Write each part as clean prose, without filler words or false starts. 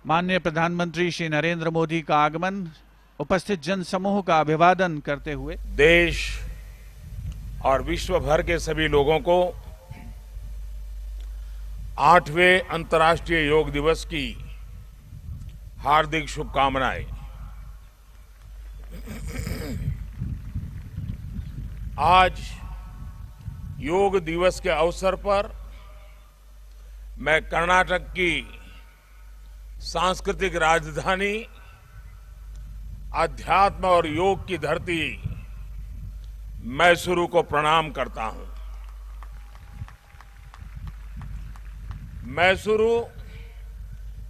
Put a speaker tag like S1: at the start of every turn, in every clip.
S1: माननीय प्रधानमंत्री श्री नरेंद्र मोदी का आगमन, उपस्थित जन समूह का अभिवादन करते हुए
S2: देश और विश्व भर के सभी लोगों को 8वें अंतर्राष्ट्रीय योग दिवस की हार्दिक शुभकामनाएं। आज योग दिवस के अवसर पर मैं कर्नाटक की सांस्कृतिक राजधानी, अध्यात्म और योग की धरती मैसूरू को प्रणाम करता हूं। मैसूरू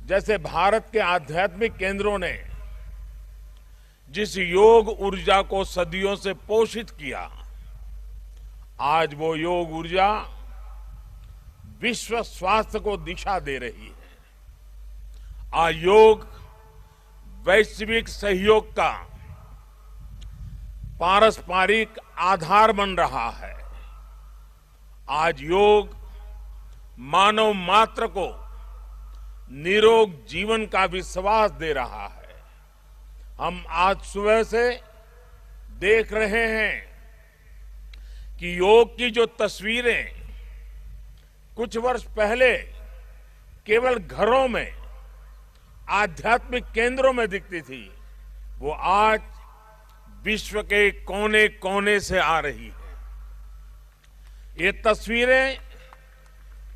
S2: जैसे भारत के आध्यात्मिक केंद्रों ने जिस योग ऊर्जा को सदियों से पोषित किया, आज वो योग ऊर्जा विश्व स्वास्थ्य को दिशा दे रही है। आज योग वैश्विक सहयोग का पारस्परिक आधार बन रहा है। आज योग मानव मात्र को निरोग जीवन का विश्वास दे रहा है। हम आज सुबह से देख रहे हैं कि योग की जो तस्वीरें कुछ वर्ष पहले केवल घरों में, आध्यात्मिक केंद्रों में दिखती थी, वो आज विश्व के कोने कोने से आ रही है। ये तस्वीरें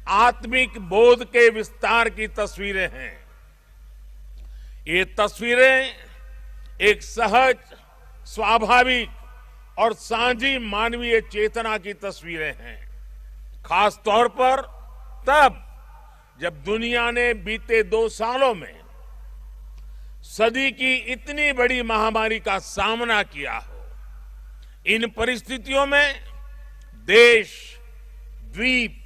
S2: आत्मिक बोध के विस्तार की तस्वीरें हैं। ये तस्वीरें एक सहज, स्वाभाविक और साझी मानवीय चेतना की तस्वीरें हैं। खास तौर पर तब जब दुनिया ने बीते 2 सालों में सदी की इतनी बड़ी महामारी का सामना किया हो। इन परिस्थितियों में देश, द्वीप,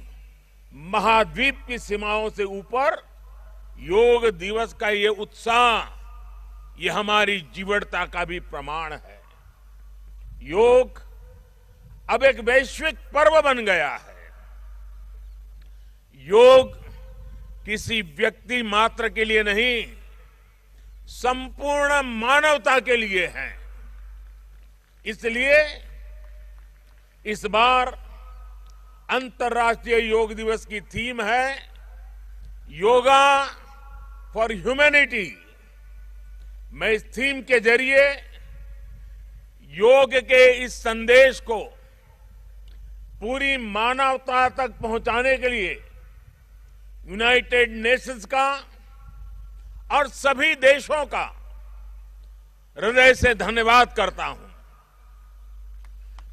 S2: महाद्वीप की सीमाओं से ऊपर योग दिवस का ये उत्साह, ये हमारी जीवटता का भी प्रमाण है। योग अब एक वैश्विक पर्व बन गया है। योग किसी व्यक्ति मात्र के लिए नहीं, संपूर्ण मानवता के लिए है। इसलिए इस बार अंतर्राष्ट्रीय योग दिवस की थीम है योगा फॉर ह्यूमैनिटी। मैं इस थीम के जरिए योग के इस संदेश को पूरी मानवता तक पहुंचाने के लिए यूनाइटेड नेशंस का और सभी देशों का हृदय से धन्यवाद करता हूं।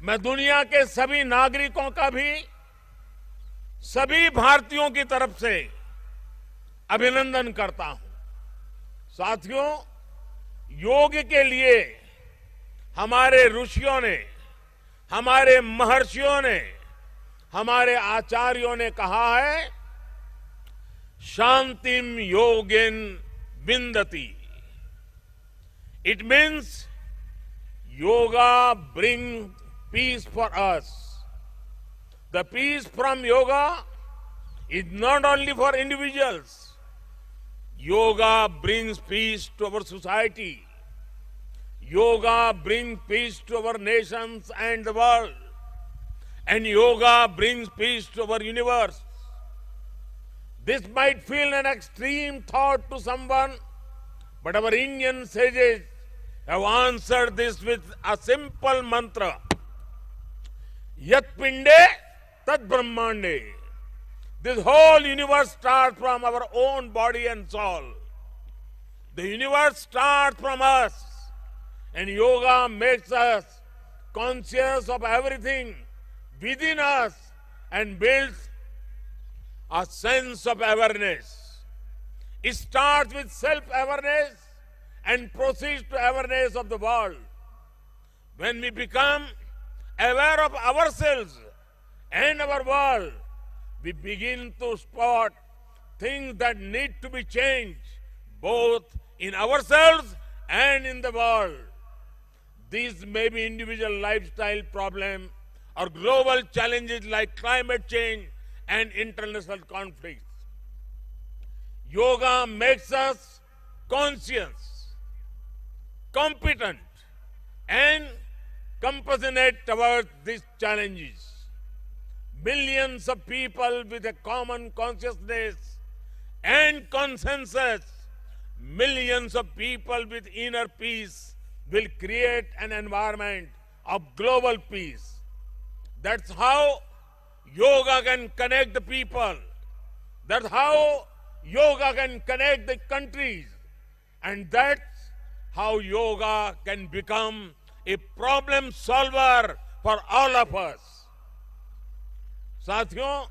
S2: मैं दुनिया के सभी नागरिकों का भी सभी भारतीयों की तरफ से अभिनंदन करता हूं। साथियों, योग के लिए हमारे ऋषियों ने, हमारे महर्षियों ने, हमारे आचार्यों ने कहा है, शांतिम योगेन विंदति। It means yoga brings peace for us. The peace from yoga is not only for individuals. Yoga brings peace to our society. Yoga brings peace to our nations and the world. And yoga brings peace to our universe. This might feel an extreme thought to someone, but our Indian sages have answered this with a simple mantra. Yat pinde tat brahmande. This whole universe starts from our own body and soul. The universe starts from us, and yoga makes us conscious of everything within us and builds a sense of awareness. It starts with self-awareness and proceeds to awareness of the world. When we become aware of ourselves and our world, we begin to spot things that need to be changed, both in ourselves and in the world. These may be individual lifestyle problems or global challenges like climate change and international conflicts. Yoga makes us conscious, competent, and compassionate towards these challenges. Millions of people with a common consciousness and consensus, millions of people with inner peace will create an environment of global peace. That's how yoga can connect the people. That's how yoga can connect the countries. And that's how yoga can become a problem solver for all of us. साथियों,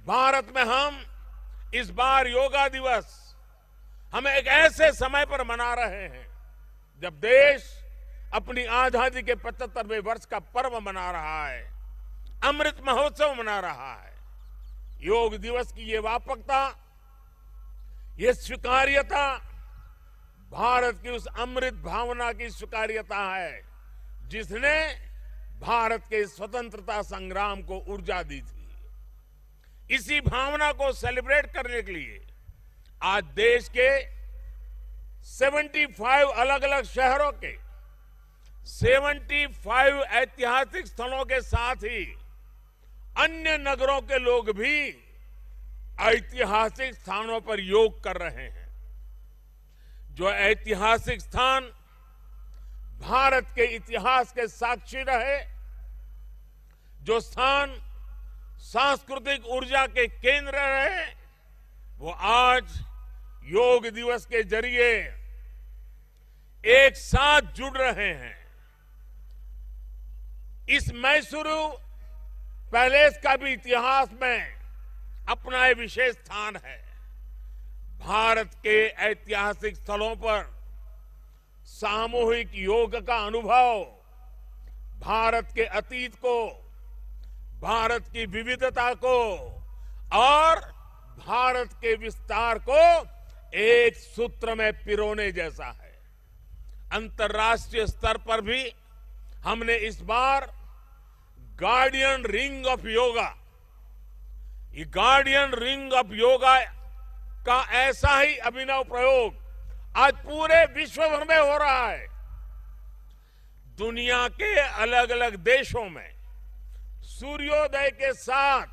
S2: भारत में हम इस बार योगा दिवस हम एक ऐसे समय पर मना रहे हैं जब देश अपनी आजादी के 75वें वर्ष का पर्व मना रहा है, अमृत महोत्सव मना रहा है। योग दिवस की ये व्यापकता, ये स्वीकार्यता भारत की उस अमृत भावना की स्वीकार्यता है जिसने भारत के स्वतंत्रता संग्राम को ऊर्जा दी थी। इसी भावना को सेलिब्रेट करने के लिए आज देश के 75 अलग अलग शहरों के 75 ऐतिहासिक स्थलों के साथ ही अन्य नगरों के लोग भी ऐतिहासिक स्थानों पर योग कर रहे हैं। जो ऐतिहासिक स्थान भारत के इतिहास के साक्षी रहे, जो स्थान सांस्कृतिक ऊर्जा के केंद्र रहे, वो आज योग दिवस के जरिए एक साथ जुड़ रहे हैं। इस मैसूरू पैलेस का भी इतिहास में अपना एक विशेष स्थान है। भारत के ऐतिहासिक स्थलों पर सामूहिक योग का अनुभव भारत के अतीत को, भारत की विविधता को और भारत के विस्तार को एक सूत्र में पिरोने जैसा है। अंतर्राष्ट्रीय स्तर पर भी हमने इस बार गार्डियन रिंग ऑफ योगा, ये गार्डियन रिंग ऑफ योगा का ऐसा ही अभिनव प्रयोग आज पूरे विश्व भर में हो रहा है। दुनिया के अलग अलग देशों में सूर्योदय के साथ,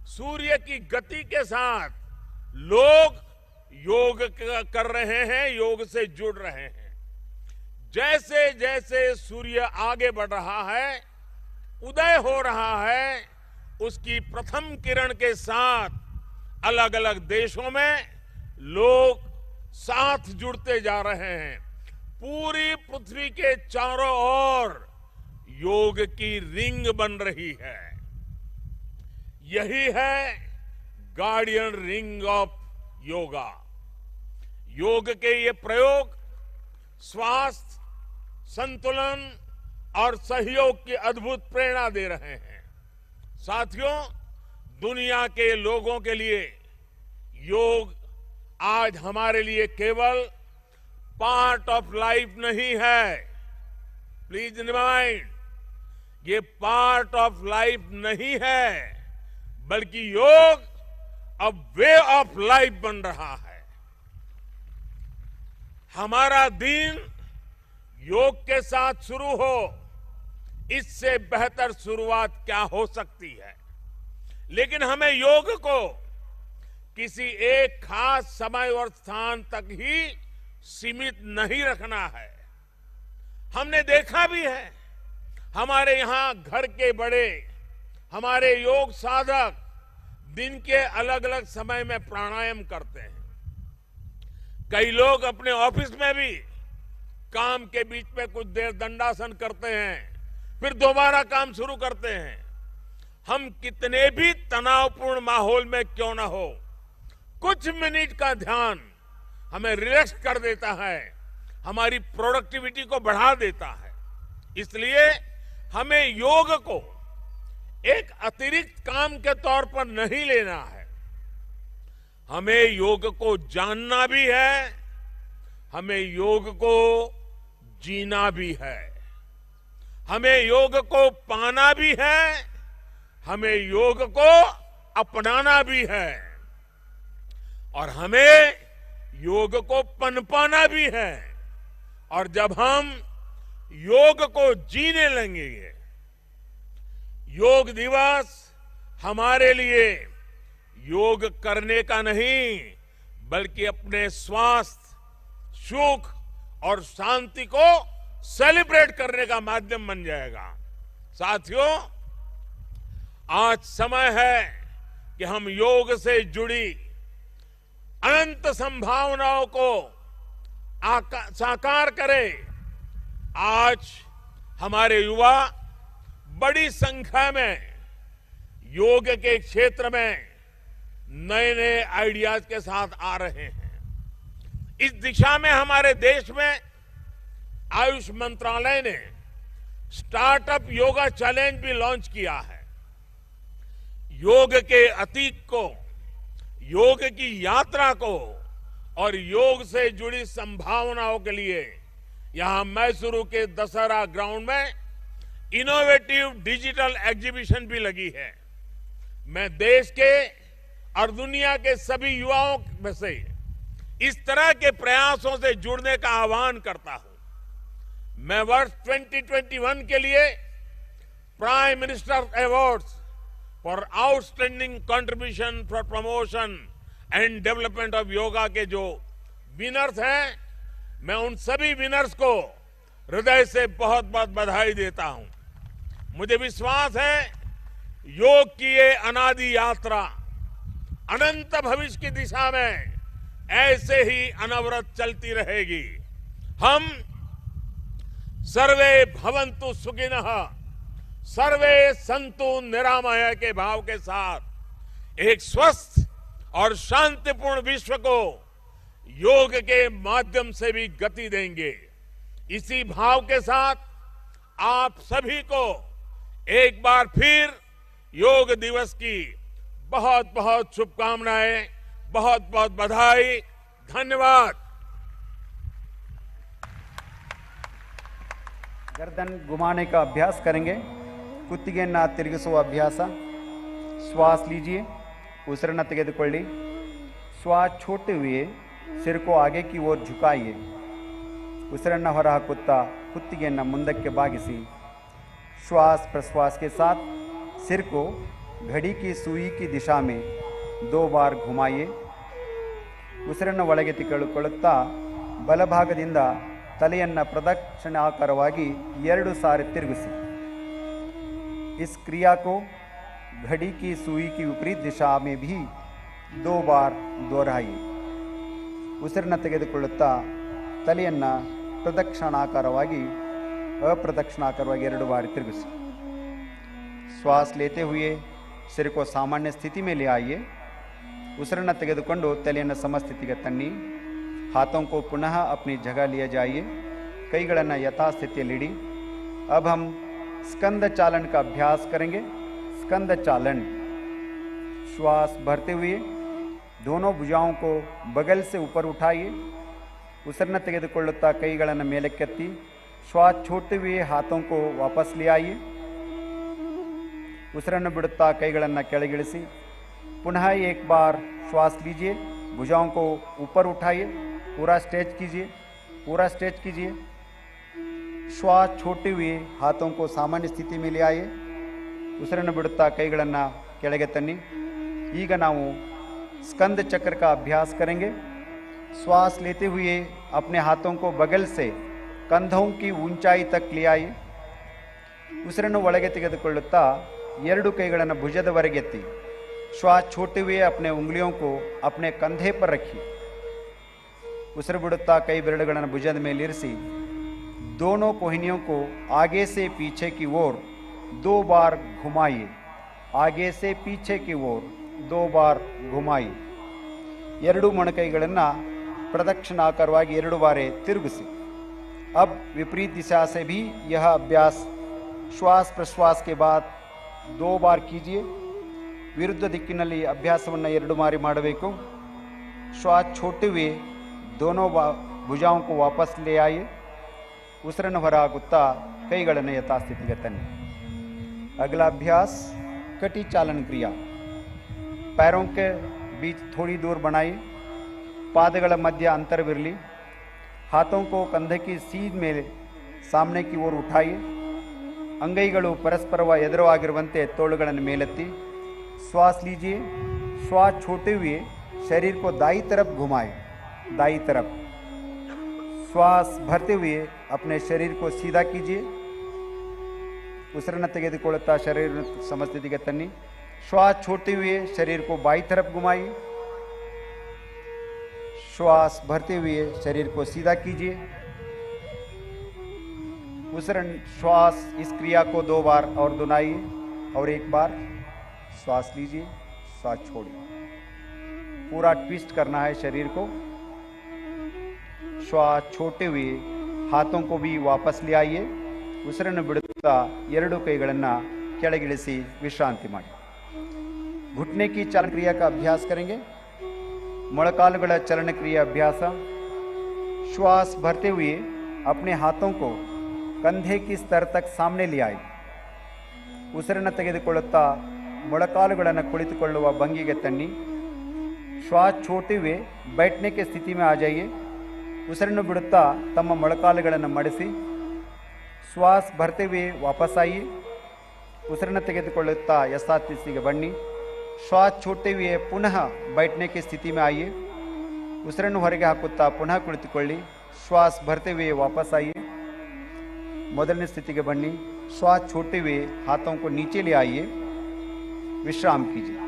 S2: सूर्य की गति के साथ लोग योग कर रहे हैं, योग से जुड़ रहे हैं। जैसे जैसे सूर्य आगे बढ़ रहा है, उदय हो रहा है, उसकी प्रथम किरण के साथ अलग अलग देशों में लोग साथ जुड़ते जा रहे हैं। पूरी पृथ्वी के चारों ओर योग की रिंग बन रही है। यही है गार्डियन रिंग ऑफ योगा। योग के ये प्रयोग स्वास्थ्य, संतुलन और सहयोग की अद्भुत प्रेरणा दे रहे हैं। साथियों, दुनिया के लोगों के लिए योग आज हमारे लिए केवल पार्ट ऑफ लाइफ नहीं है। प्लीज रिमाइंड, ये पार्ट ऑफ लाइफ नहीं है, बल्कि योग अब वे ऑफ लाइफ बन रहा है। हमारा दिन योग के साथ शुरू हो, इससे बेहतर शुरुआत क्या हो सकती है। लेकिन हमें योग को किसी एक खास समय और स्थान तक ही सीमित नहीं रखना है। हमने देखा भी है, हमारे यहां घर के बड़े, हमारे योग साधक दिन के अलग अलग समय में प्राणायाम करते हैं। कई लोग अपने ऑफिस में भी काम के बीच में कुछ देर दंडासन करते हैं, फिर दोबारा काम शुरू करते हैं। हम कितने भी तनावपूर्ण माहौल में क्यों ना हो, कुछ मिनट का ध्यान हमें रिलैक्स कर देता है, हमारी प्रोडक्टिविटी को बढ़ा देता है। इसलिए हमें योग को एक अतिरिक्त काम के तौर पर नहीं लेना है। हमें योग को जानना भी है, हमें योग को जीना भी है, हमें योग को पाना भी है, हमें योग को अपनाना भी है और हमें योग को पनपाना भी है। और जब हम योग को जीने लगेंगे, योग दिवस हमारे लिए योग करने का नहीं, बल्कि अपने स्वास्थ्य, सुख और शांति को सेलिब्रेट करने का माध्यम बन जाएगा। साथियों, आज समय है कि हम योग से जुड़ी अनंत संभावनाओं को साकार करें। आज हमारे युवा बड़ी संख्या में योग के क्षेत्र में नए नए आइडियाज के साथ आ रहे हैं। इस दिशा में हमारे देश में आयुष मंत्रालय ने स्टार्टअप योगा चैलेंज भी लॉन्च किया है। योग के अतीत को, योग की यात्रा को और योग से जुड़ी संभावनाओं के लिए यहां मैसूरू के दशहरा ग्राउंड में इनोवेटिव डिजिटल एग्जीबिशन भी लगी है। मैं देश के और दुनिया के सभी युवाओं में से इस तरह के प्रयासों से जुड़ने का आह्वान करता हूं। मैं वर्ष 2021 के लिए prime minister awards for outstanding contribution for promotion and development of yoga के जो विनर्स हैं, मैं उन सभी विनर्स को हृदय से बहुत बहुत बधाई देता हूं। मुझे विश्वास है योग की ये अनादि यात्रा अनंत भविष्य की दिशा में ऐसे ही अनवरत चलती रहेगी। हम सर्वे भवन्तु सुखिनः, सर्वे सन्तु निरामय के भाव के साथ एक स्वस्थ और शांतिपूर्ण विश्व को योग के माध्यम से भी गति देंगे। इसी भाव के साथ आप सभी को एक बार फिर योग दिवस की बहुत बहुत शुभकामनाएं, बहुत बहुत बधाई, धन्यवाद।
S3: गर्दन घुमाने का अभ्यास करेंगे। ಕುತ್ತಿಗೆಯನ್ನು ತಿರುಗಿಸುವ ಅಭ್ಯಾಸ। श्वास लीजिए, उसिरನ್ನು ತೆಗೆದುಕೊಳ್ಳಿ। श्वास छोड़ते हुए सिर को आगे की ओर झुकाइए। उसिरನ್ನು ಹೊರಹಾಕುತ್ತಾ ಕುತ್ತಿಗೆಯನ್ನು ಮುಂದಕ್ಕೆ ಬಾಗಿಸಿ। श्वास प्रश्वास के साथ सिर को घड़ी की सुई की दिशा में 2 बार घुमाइए। ಉಸಿರನ್ನು ಒಳಗೆ ತೆಗೆದುಕೊಳ್ಳುತ್ತಾ ಬಲಭಾಗದಿಂದ ತಲೆಯನ್ನು ಪ್ರದಕ್ಷಿಣಾಕಾರವಾಗಿ 2 ಸಾರಿ ತಿರುಗಿಸಿ। इस क्रिया को घड़ी की सुई की विपरीत दिशा में भी 2 बार दोहराइए। ಉಸಿರನ್ನು ತೆಗೆದುಕೊಳ್ಳುತ್ತಾ ತಲೆಯನ್ನು ಪ್ರದಕ್ಷಿಣಾಕಾರವಾಗಿ अप्रदक्षिणाकारವಾಗಿ 2 बार तिरगिसी। श्वास लेते हुए सिर को सामान्य स्थिति में ले आइए। ಉಸಿರನ್ನು ತೆಗೆದುಕೊಂಡು ತಲೆಯನ್ನು ಸಮಸ್ಥಿತಿಗೆ ತನ್ನಿ। हाथों को पुनः अपनी जगह लिए जाइए। ಕೈಗಳನ್ನು ಯಥಾಸ್ಥಿತಿಯಲ್ಲಿಡಿ। अब हम स्कंद चालन का अभ्यास करेंगे। स्कंद चालन। श्वास भरते हुए दोनों भुजाओं को बगल से ऊपर उठाइए। ಉಸಿರನ್ನು ತೆಗೆದುಕೊಳ್ಳುತ್ತಾ ಕೈಗಳನ್ನು ಮೇಲಕ್ಕೆತ್ತಿ श्वास छोड़ते हुए हाथों को वापस ले आइए। ಉಸಿರನ್ನು ಬಿಡುತ್ತಾ ಕೈಗಳನ್ನು ಕೆಳಗಿಳಿಸಿ। पुनः एक बार श्वास लीजिए। भुजाओं को ऊपर उठाइए। पूरा स्ट्रेच कीजिए, पूरा स्ट्रेच कीजिए। श्वास छोड़ते हुए हाथों को सामान्य स्थिति में ले आइए। ಉಸಿರನ್ನು ಬಿಡುತ್ತಾ ಕೈಗಳನ್ನು ಕೆಳಗೆ ತನ್ನಿ। ಈಗ ನಾವು स्कंद चक्र का अभ्यास करेंगे। श्वास लेते हुए अपने हाथों को बगल से कंधों की ऊंचाई तक ले आइए। ಉಸಿರನ್ನು ಒಳಗೆ ತೆಗೆದುಕೊಳ್ಳುತ್ತಾ 2 ಕೈಗಳನ್ನು ಭುಜದವರೆಗೆ ಎತ್ತಿ। श्वास छोड़ते हुए अपने उंगलियों को अपने कंधे पर रखिए। ಉಸಿರು ಬಿಡುತ್ತಾ ಕೈ ಬೆರಳುಗಳನ್ನು ಭುಜದ ಮೇಲೆ ಇರಿಸಿ। दोनों कोहनियों को आगे से पीछे की ओर 2 बार घुमाइए। आगे से पीछे की ओर 2 बार घुमाइए। 2 ಮೊಣಕೈಗಳನ್ನು ಪ್ರದಕ್ಷಿಣಾಕಾರವಾಗಿ 2 ಬಾರಿ ತಿರುಗಿಸಿ। अब विपरीत दिशा से भी यह अभ्यास श्वास प्रश्वास के बाद 2 बार कीजिए। विरुद्ध दिक्किನಲ್ಲಿ ಅಭ್ಯಾಸವನ್ನು 2 ಬಾರಿ ಮಾಡಬೇಕು। श्वास छोड़ते हुए दोनों भुजाओं को वापस ले आइए। ಉಸಿರನ್ನು ಹೊರಹಾಕುತ್ತಾ ಕೈಗಳನ್ನು ಯಥಾಸ್ಥಿತಿಗೆ ತನ್ನಿ। अगला अभ्यास कटी चालन क्रिया। पैरों के बीच थोड़ी दूर बनाइए। ಪಾದಗಳ ಮಧ್ಯ ಅಂತರವಿರಲಿ. हाथों को कंधे की सीध में सामने की ओर उठाइए. अंगैಗಳು ಪರಸ್ಪರ ಎದುರಾಗಿರುವಂತೆ ತೋಳುಗಳನ್ನು ಮೇಲೆತ್ತಿ. श्वास लीजिए. श्वास छोड़ते हुए शरीर को दाई तरफ घुमाएं. दाई तरफ. श्वास भरते हुए अपने शरीर को सीधा कीजिए. ಉಸಿರನ್ನು ತೆಗೆದುಕೊಳ್ಳುತ್ತಾ ಶರೀರ ಸಮಸ್ಥಿತಿಗೆ ತನ್ನಿ. श्वास छोड़ते हुए शरीर को बाई तरफ घुमाइए. श्वास भरते हुए शरीर को सीधा कीजिए. श्वास इस क्रिया को 2 बार और दोहराइए और 1 बार श्वास लीजिए, श्वास छोड़िए. पूरा ट्विस्ट करना है शरीर को. श्वास छोड़ते हुए हाथों को भी वापस ले आइए. ಉಸಿರನ್ನು ಬಿಡುತ್ತಾ 2 ಕೈಗಳನ್ನು ಕೆಳಗಿಳಿಸಿ ವಿಶ್ರಾಂತಿ ಮಾಡಿ. घुटने की चालन क्रिया का अभ्यास करेंगे. ಮೊಳಕಾಲುಗಳ ಚಲನ ಕ್ರಿಯೆ अभ्यास. श्वास भरते हुए अपने हाथों को कंधे की स्तर तक सामने ले आए. ಉಸಿರನ್ನು ತೆಗೆದುಕೊಳ್ಳುತ್ತಾ ಮೊಳಕಾಲುಗಳನ್ನು ಕುಳಿತುಕೊಳ್ಳುವ ಭಂಗಿಗೆ ತನ್ನಿ. श्वास छोड़ते हुए बैठने की स्थिति में आ जाइए. ಉಸಿರನ್ನು ಬಿಡುತ್ತಾ ತಮ್ಮ ಮೊಳಕಾಲುಗಳನ್ನು ಮಡಿಸಿ. श्वास भरते हुए वापस आइए. ಉಸಿರನ್ನು ತೆಗೆದುಕೊಳ್ಳುತ್ತಾ ಯಥಾಸ್ಥಿತಿಗೆ ಬನ್ನಿ. श्वास छोड़ते हुए पुनः बैठने की स्थिति में आइए. ಉಸಿರನ್ನು ಹೊರಗೆ ಹಾಕುತ್ತಾ ಪುನಃ ಕುಳಿತುಕೊಳ್ಳಿ. श्वास भरते हुए वापस आइए. ಮೊದಲನೇ ಸ್ಥಿತಿಗೆ ಬನ್ನಿ. श्वास छोड़ते हुए हाथों को नीचे ले आइए. विश्राम कीजिए.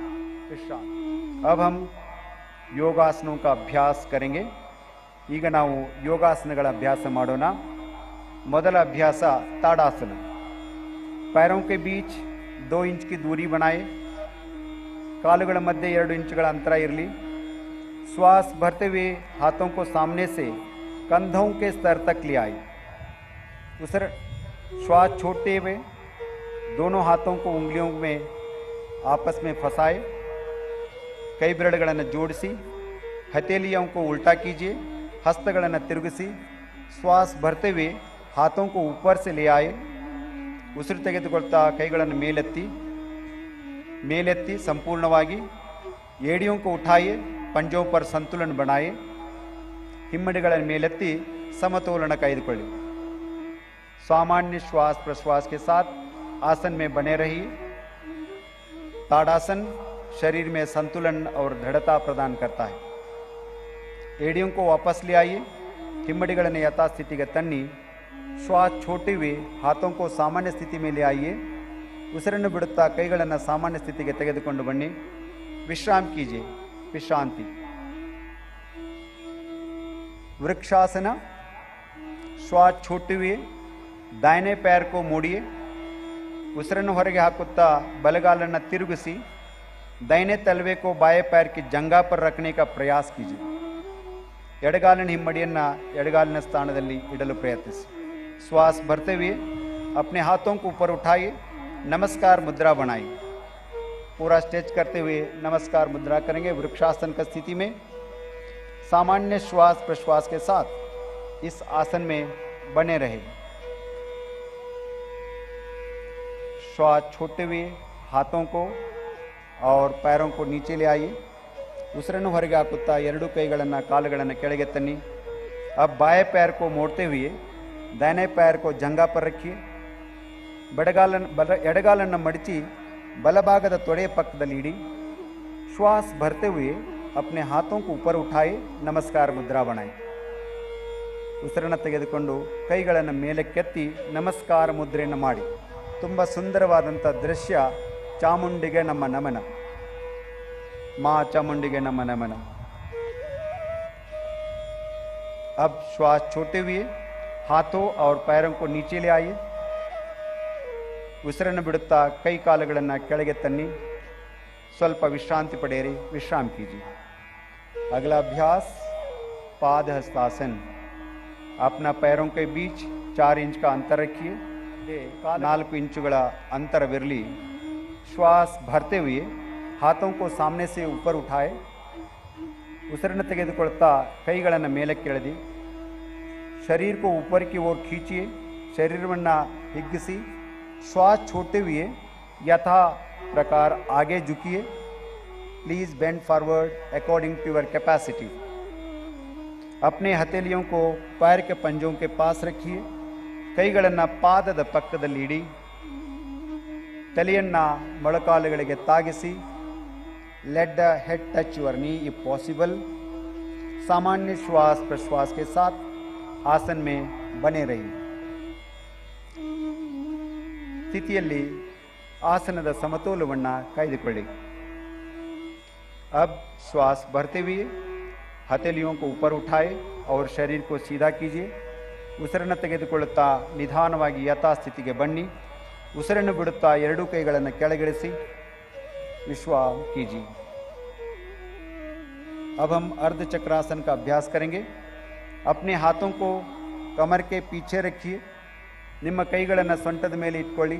S3: विश्राम. अब हम योगासनों का अभ्यास करेंगे. ಈಗ ನಾವು ಯೋಗಾಸನಗಳ ಅಭ್ಯಾಸ ಮಾಡೋಣ. ಮೊದಲ ಅಭ್ಯಾಸ ताड़ासन. पैरों के बीच 2 इंच की दूरी बनाए. ಕಾಲುಗಳ ಮಧ್ಯೆ 2 ಇಂಚುಗಳ ಅಂತರ ಇರಲಿ. श्वास भरते हुए हाथों को सामने से कंधों के स्तर तक ले आए. श्वास छोड़ते हुए दोनों हाथों को उंगलियों में आपस में फंसाए. ಕೈ ಬೆರಳುಗಳನ್ನು ಜೋಡಿಸಿ हथेलियों को उल्टा कीजिए. हस्तಗಳನ್ನು ತಿರುಗಿಸಿ. श्वास भरते हुए हाथों को ऊपर से ले आए. ಉಸಿರು ತೆಗೆದುಕೊಳ್ತಾ ಕೈಗಳನ್ನು ಮೇಲೆತ್ತಿ ಸಂಪೂರ್ಣವಾಗಿ. ಏಡಿयों को उठाइए. पंजों पर संतुलन बनाए. ಹಿಮ್ಮಡಿಗಳನ್ನು ಮೇಲೆತ್ತಿ ಸಮತೋಲನ ಕಾಯ್ದುಕೊಳ್ಳಿ. सामान्य श्वास प्रश्वास के साथ आसन में बने रहिए. ताड़ासन शरीर में संतुलन और दृढ़ता प्रदान करता है. एड़ियों को वापस ले आइए. हिम्मडिಗಳನ್ನು यथास्थितिಗೆ ತನ್ನಿ. श्वास छोड़ते हुए हाथों को सामान्य स्थिति में ले आइए. ಉಸಿರನ್ನು ಬಿಡುತ್ತಾ ಕೈಗಳನ್ನು ಸಾಮಾನ್ಯ ಸ್ಥಿತಿಗೆ ತೆಗೆದುಕೊಂಡು ಬನ್ನಿ. विश्राम कीजिए. विश्रांति. वृक्षासन. श्वास छोड़ते हुए दाहिने पैर को मोड़िए. ಉಸಿರನ್ನು ಹೊರಗೆ ಹಾಕುತ್ತಾ ಬಲಗಾಲನ್ನು ತಿರುಗಿಸಿ दाहिने तलवे को बाएं पैर की जंघा पर रखने का प्रयास कीजिए. ಎಡಗಾಲಿನ ಹಿಮ್ಮಡಿಯನ್ನು ಎಡಗಾಲಿನ ಸ್ಥಾನದಲ್ಲಿ ಇಡಲು ಪ್ರಯತ್ನಿಸಿ. श्वास भरते हुए अपने हाथों को ऊपर उठाइए. नमस्कार मुद्रा बनाइए. पूरा स्ट्रेच करते हुए नमस्कार मुद्रा करेंगे. वृक्षासन की स्थिति में सामान्य श्वास प्रश्वास के साथ इस आसन में बने रहे. श्वास छोड़ते हुए हाथों को और पैरों को नीचे ले आइए. ಉಸಿರನ್ನು ಹೊರಗೆ ಹಾಕುತ್ತಾ 2 ಕೈಗಳನ್ನು ಕಾಲುಗಳನ್ನು ಕೆಳಗೆ ತನ್ನಿ. अब बाएं पैर को मोड़ते हुए दाहिने पैर को जंघा पर रखिए. ಎಡಗಾಲನ್ನು ಮಡಚಿ ಬಲಭಾಗದ ತೊಡೆಯ ಪಕ್ಕದಲ್ಲಿ ಇಡಿ. श्वास भरते हुए अपने हाथों को ऊपर उठाए. नमस्कार मुद्रा बनाए. ಉಸಿರನ್ನು ತೆಗೆದುಕೊಂಡು ಕೈಗಳನ್ನು ಮೇಲಕ್ಕೆತ್ತಿ ನಮಸ್ಕಾರ ಮುದ್ರೆಯನ್ನು ಮಾಡಿ. ತುಂಬ ಸುಂದರವಾದಂಥ ದೃಶ್ಯ. ಚಾಮುಂಡಿಗೆ ನಮ್ಮ ನಮನ. माँ चामुंडी नम नमन. अब श्वास छोड़ते हुए हाथों और पैरों को नीचे ले आइए. ಉಸಿರನ್ನು ಬಿಡುತ್ತಾ ಕೈ ಕಾಲುಗಳನ್ನು ಕೆಳಗೆ ತನ್ನಿ. ಸ್ವಲ್ಪ ವಿಶ್ರಾಂತಿ ಪಡೆಯಿರಿ. विश्राम कीजिए. अगला अभ्यास पाद हस्तासन. अपना पैरों के बीच 4 इंच का अंतर रखिए. 4 इंचुಗಳ ಅಂತರವಿರಲಿ. श्वास भरते हुए हाथों को सामने से ऊपर उठाए. ಉಸಿರನ್ನು ತೆಗೆದುಕೊಳ್ತಾ ಕೈಗಳನ್ನು ಮೇಲಕ್ಕೆ ಎಳೆದಿ. शरीर को ऊपर की ओर खींचिए. शरीरವನ್ನು ಹಿಗ್ಗಿಸಿ. श्वास छोड़ते हुए यथा प्रकार आगे झुकिए. Please bend forward according to your capacity. अपने हथेलियों को पैर के पंजों के पास रखिए, ಕೈಗಳನ್ನು ಪಾದದ ಪಕ್ಕದಲ್ಲಿ ಇಡಿ, ತಲೆಯನ್ನ ಮೊಳಕಾಲುಗಳಿಗೆ ತಾಗಿಸಿ. Let the head touch your knee if possible. सामान्य श्वास प्रश्वास के साथ आसन में बने रहिए. ಸ್ಥಿತಿಯಲ್ಲಿ आसनದ ಸಮತೋಲನವನ್ನು ಕಾಯ್ದುಕೊಳ್ಳಿ. अब श्वास भरते हुए हथेलियों को ऊपर उठाए और शरीर को सीधा कीजिए. ಉಸಿರನ್ನು ತೆಗೆದುಕೊಳ್ಳುತ್ತಾ ನಿಧಾನವಾಗಿ ಯಥಾಸ್ಥಿತಿಗೆ ಬನ್ನಿ. ಉಸಿರನ್ನು ಬಿಡುತ್ತಾ ಎರಡೂ ಕೈಗಳನ್ನು ಕೆಳಗಿಳಿಸಿ विश्राम कीजिए. अब हम अर्ध चक्रासन का अभ्यास करेंगे. अपने हाथों को कमर के पीछे रखिए. ನಿಮ್ಮ ಕೈಗಳನ್ನು ಸೊಂಟದ ಮೇಲೆ ಇಟ್ಕೊಳ್ಳಿ.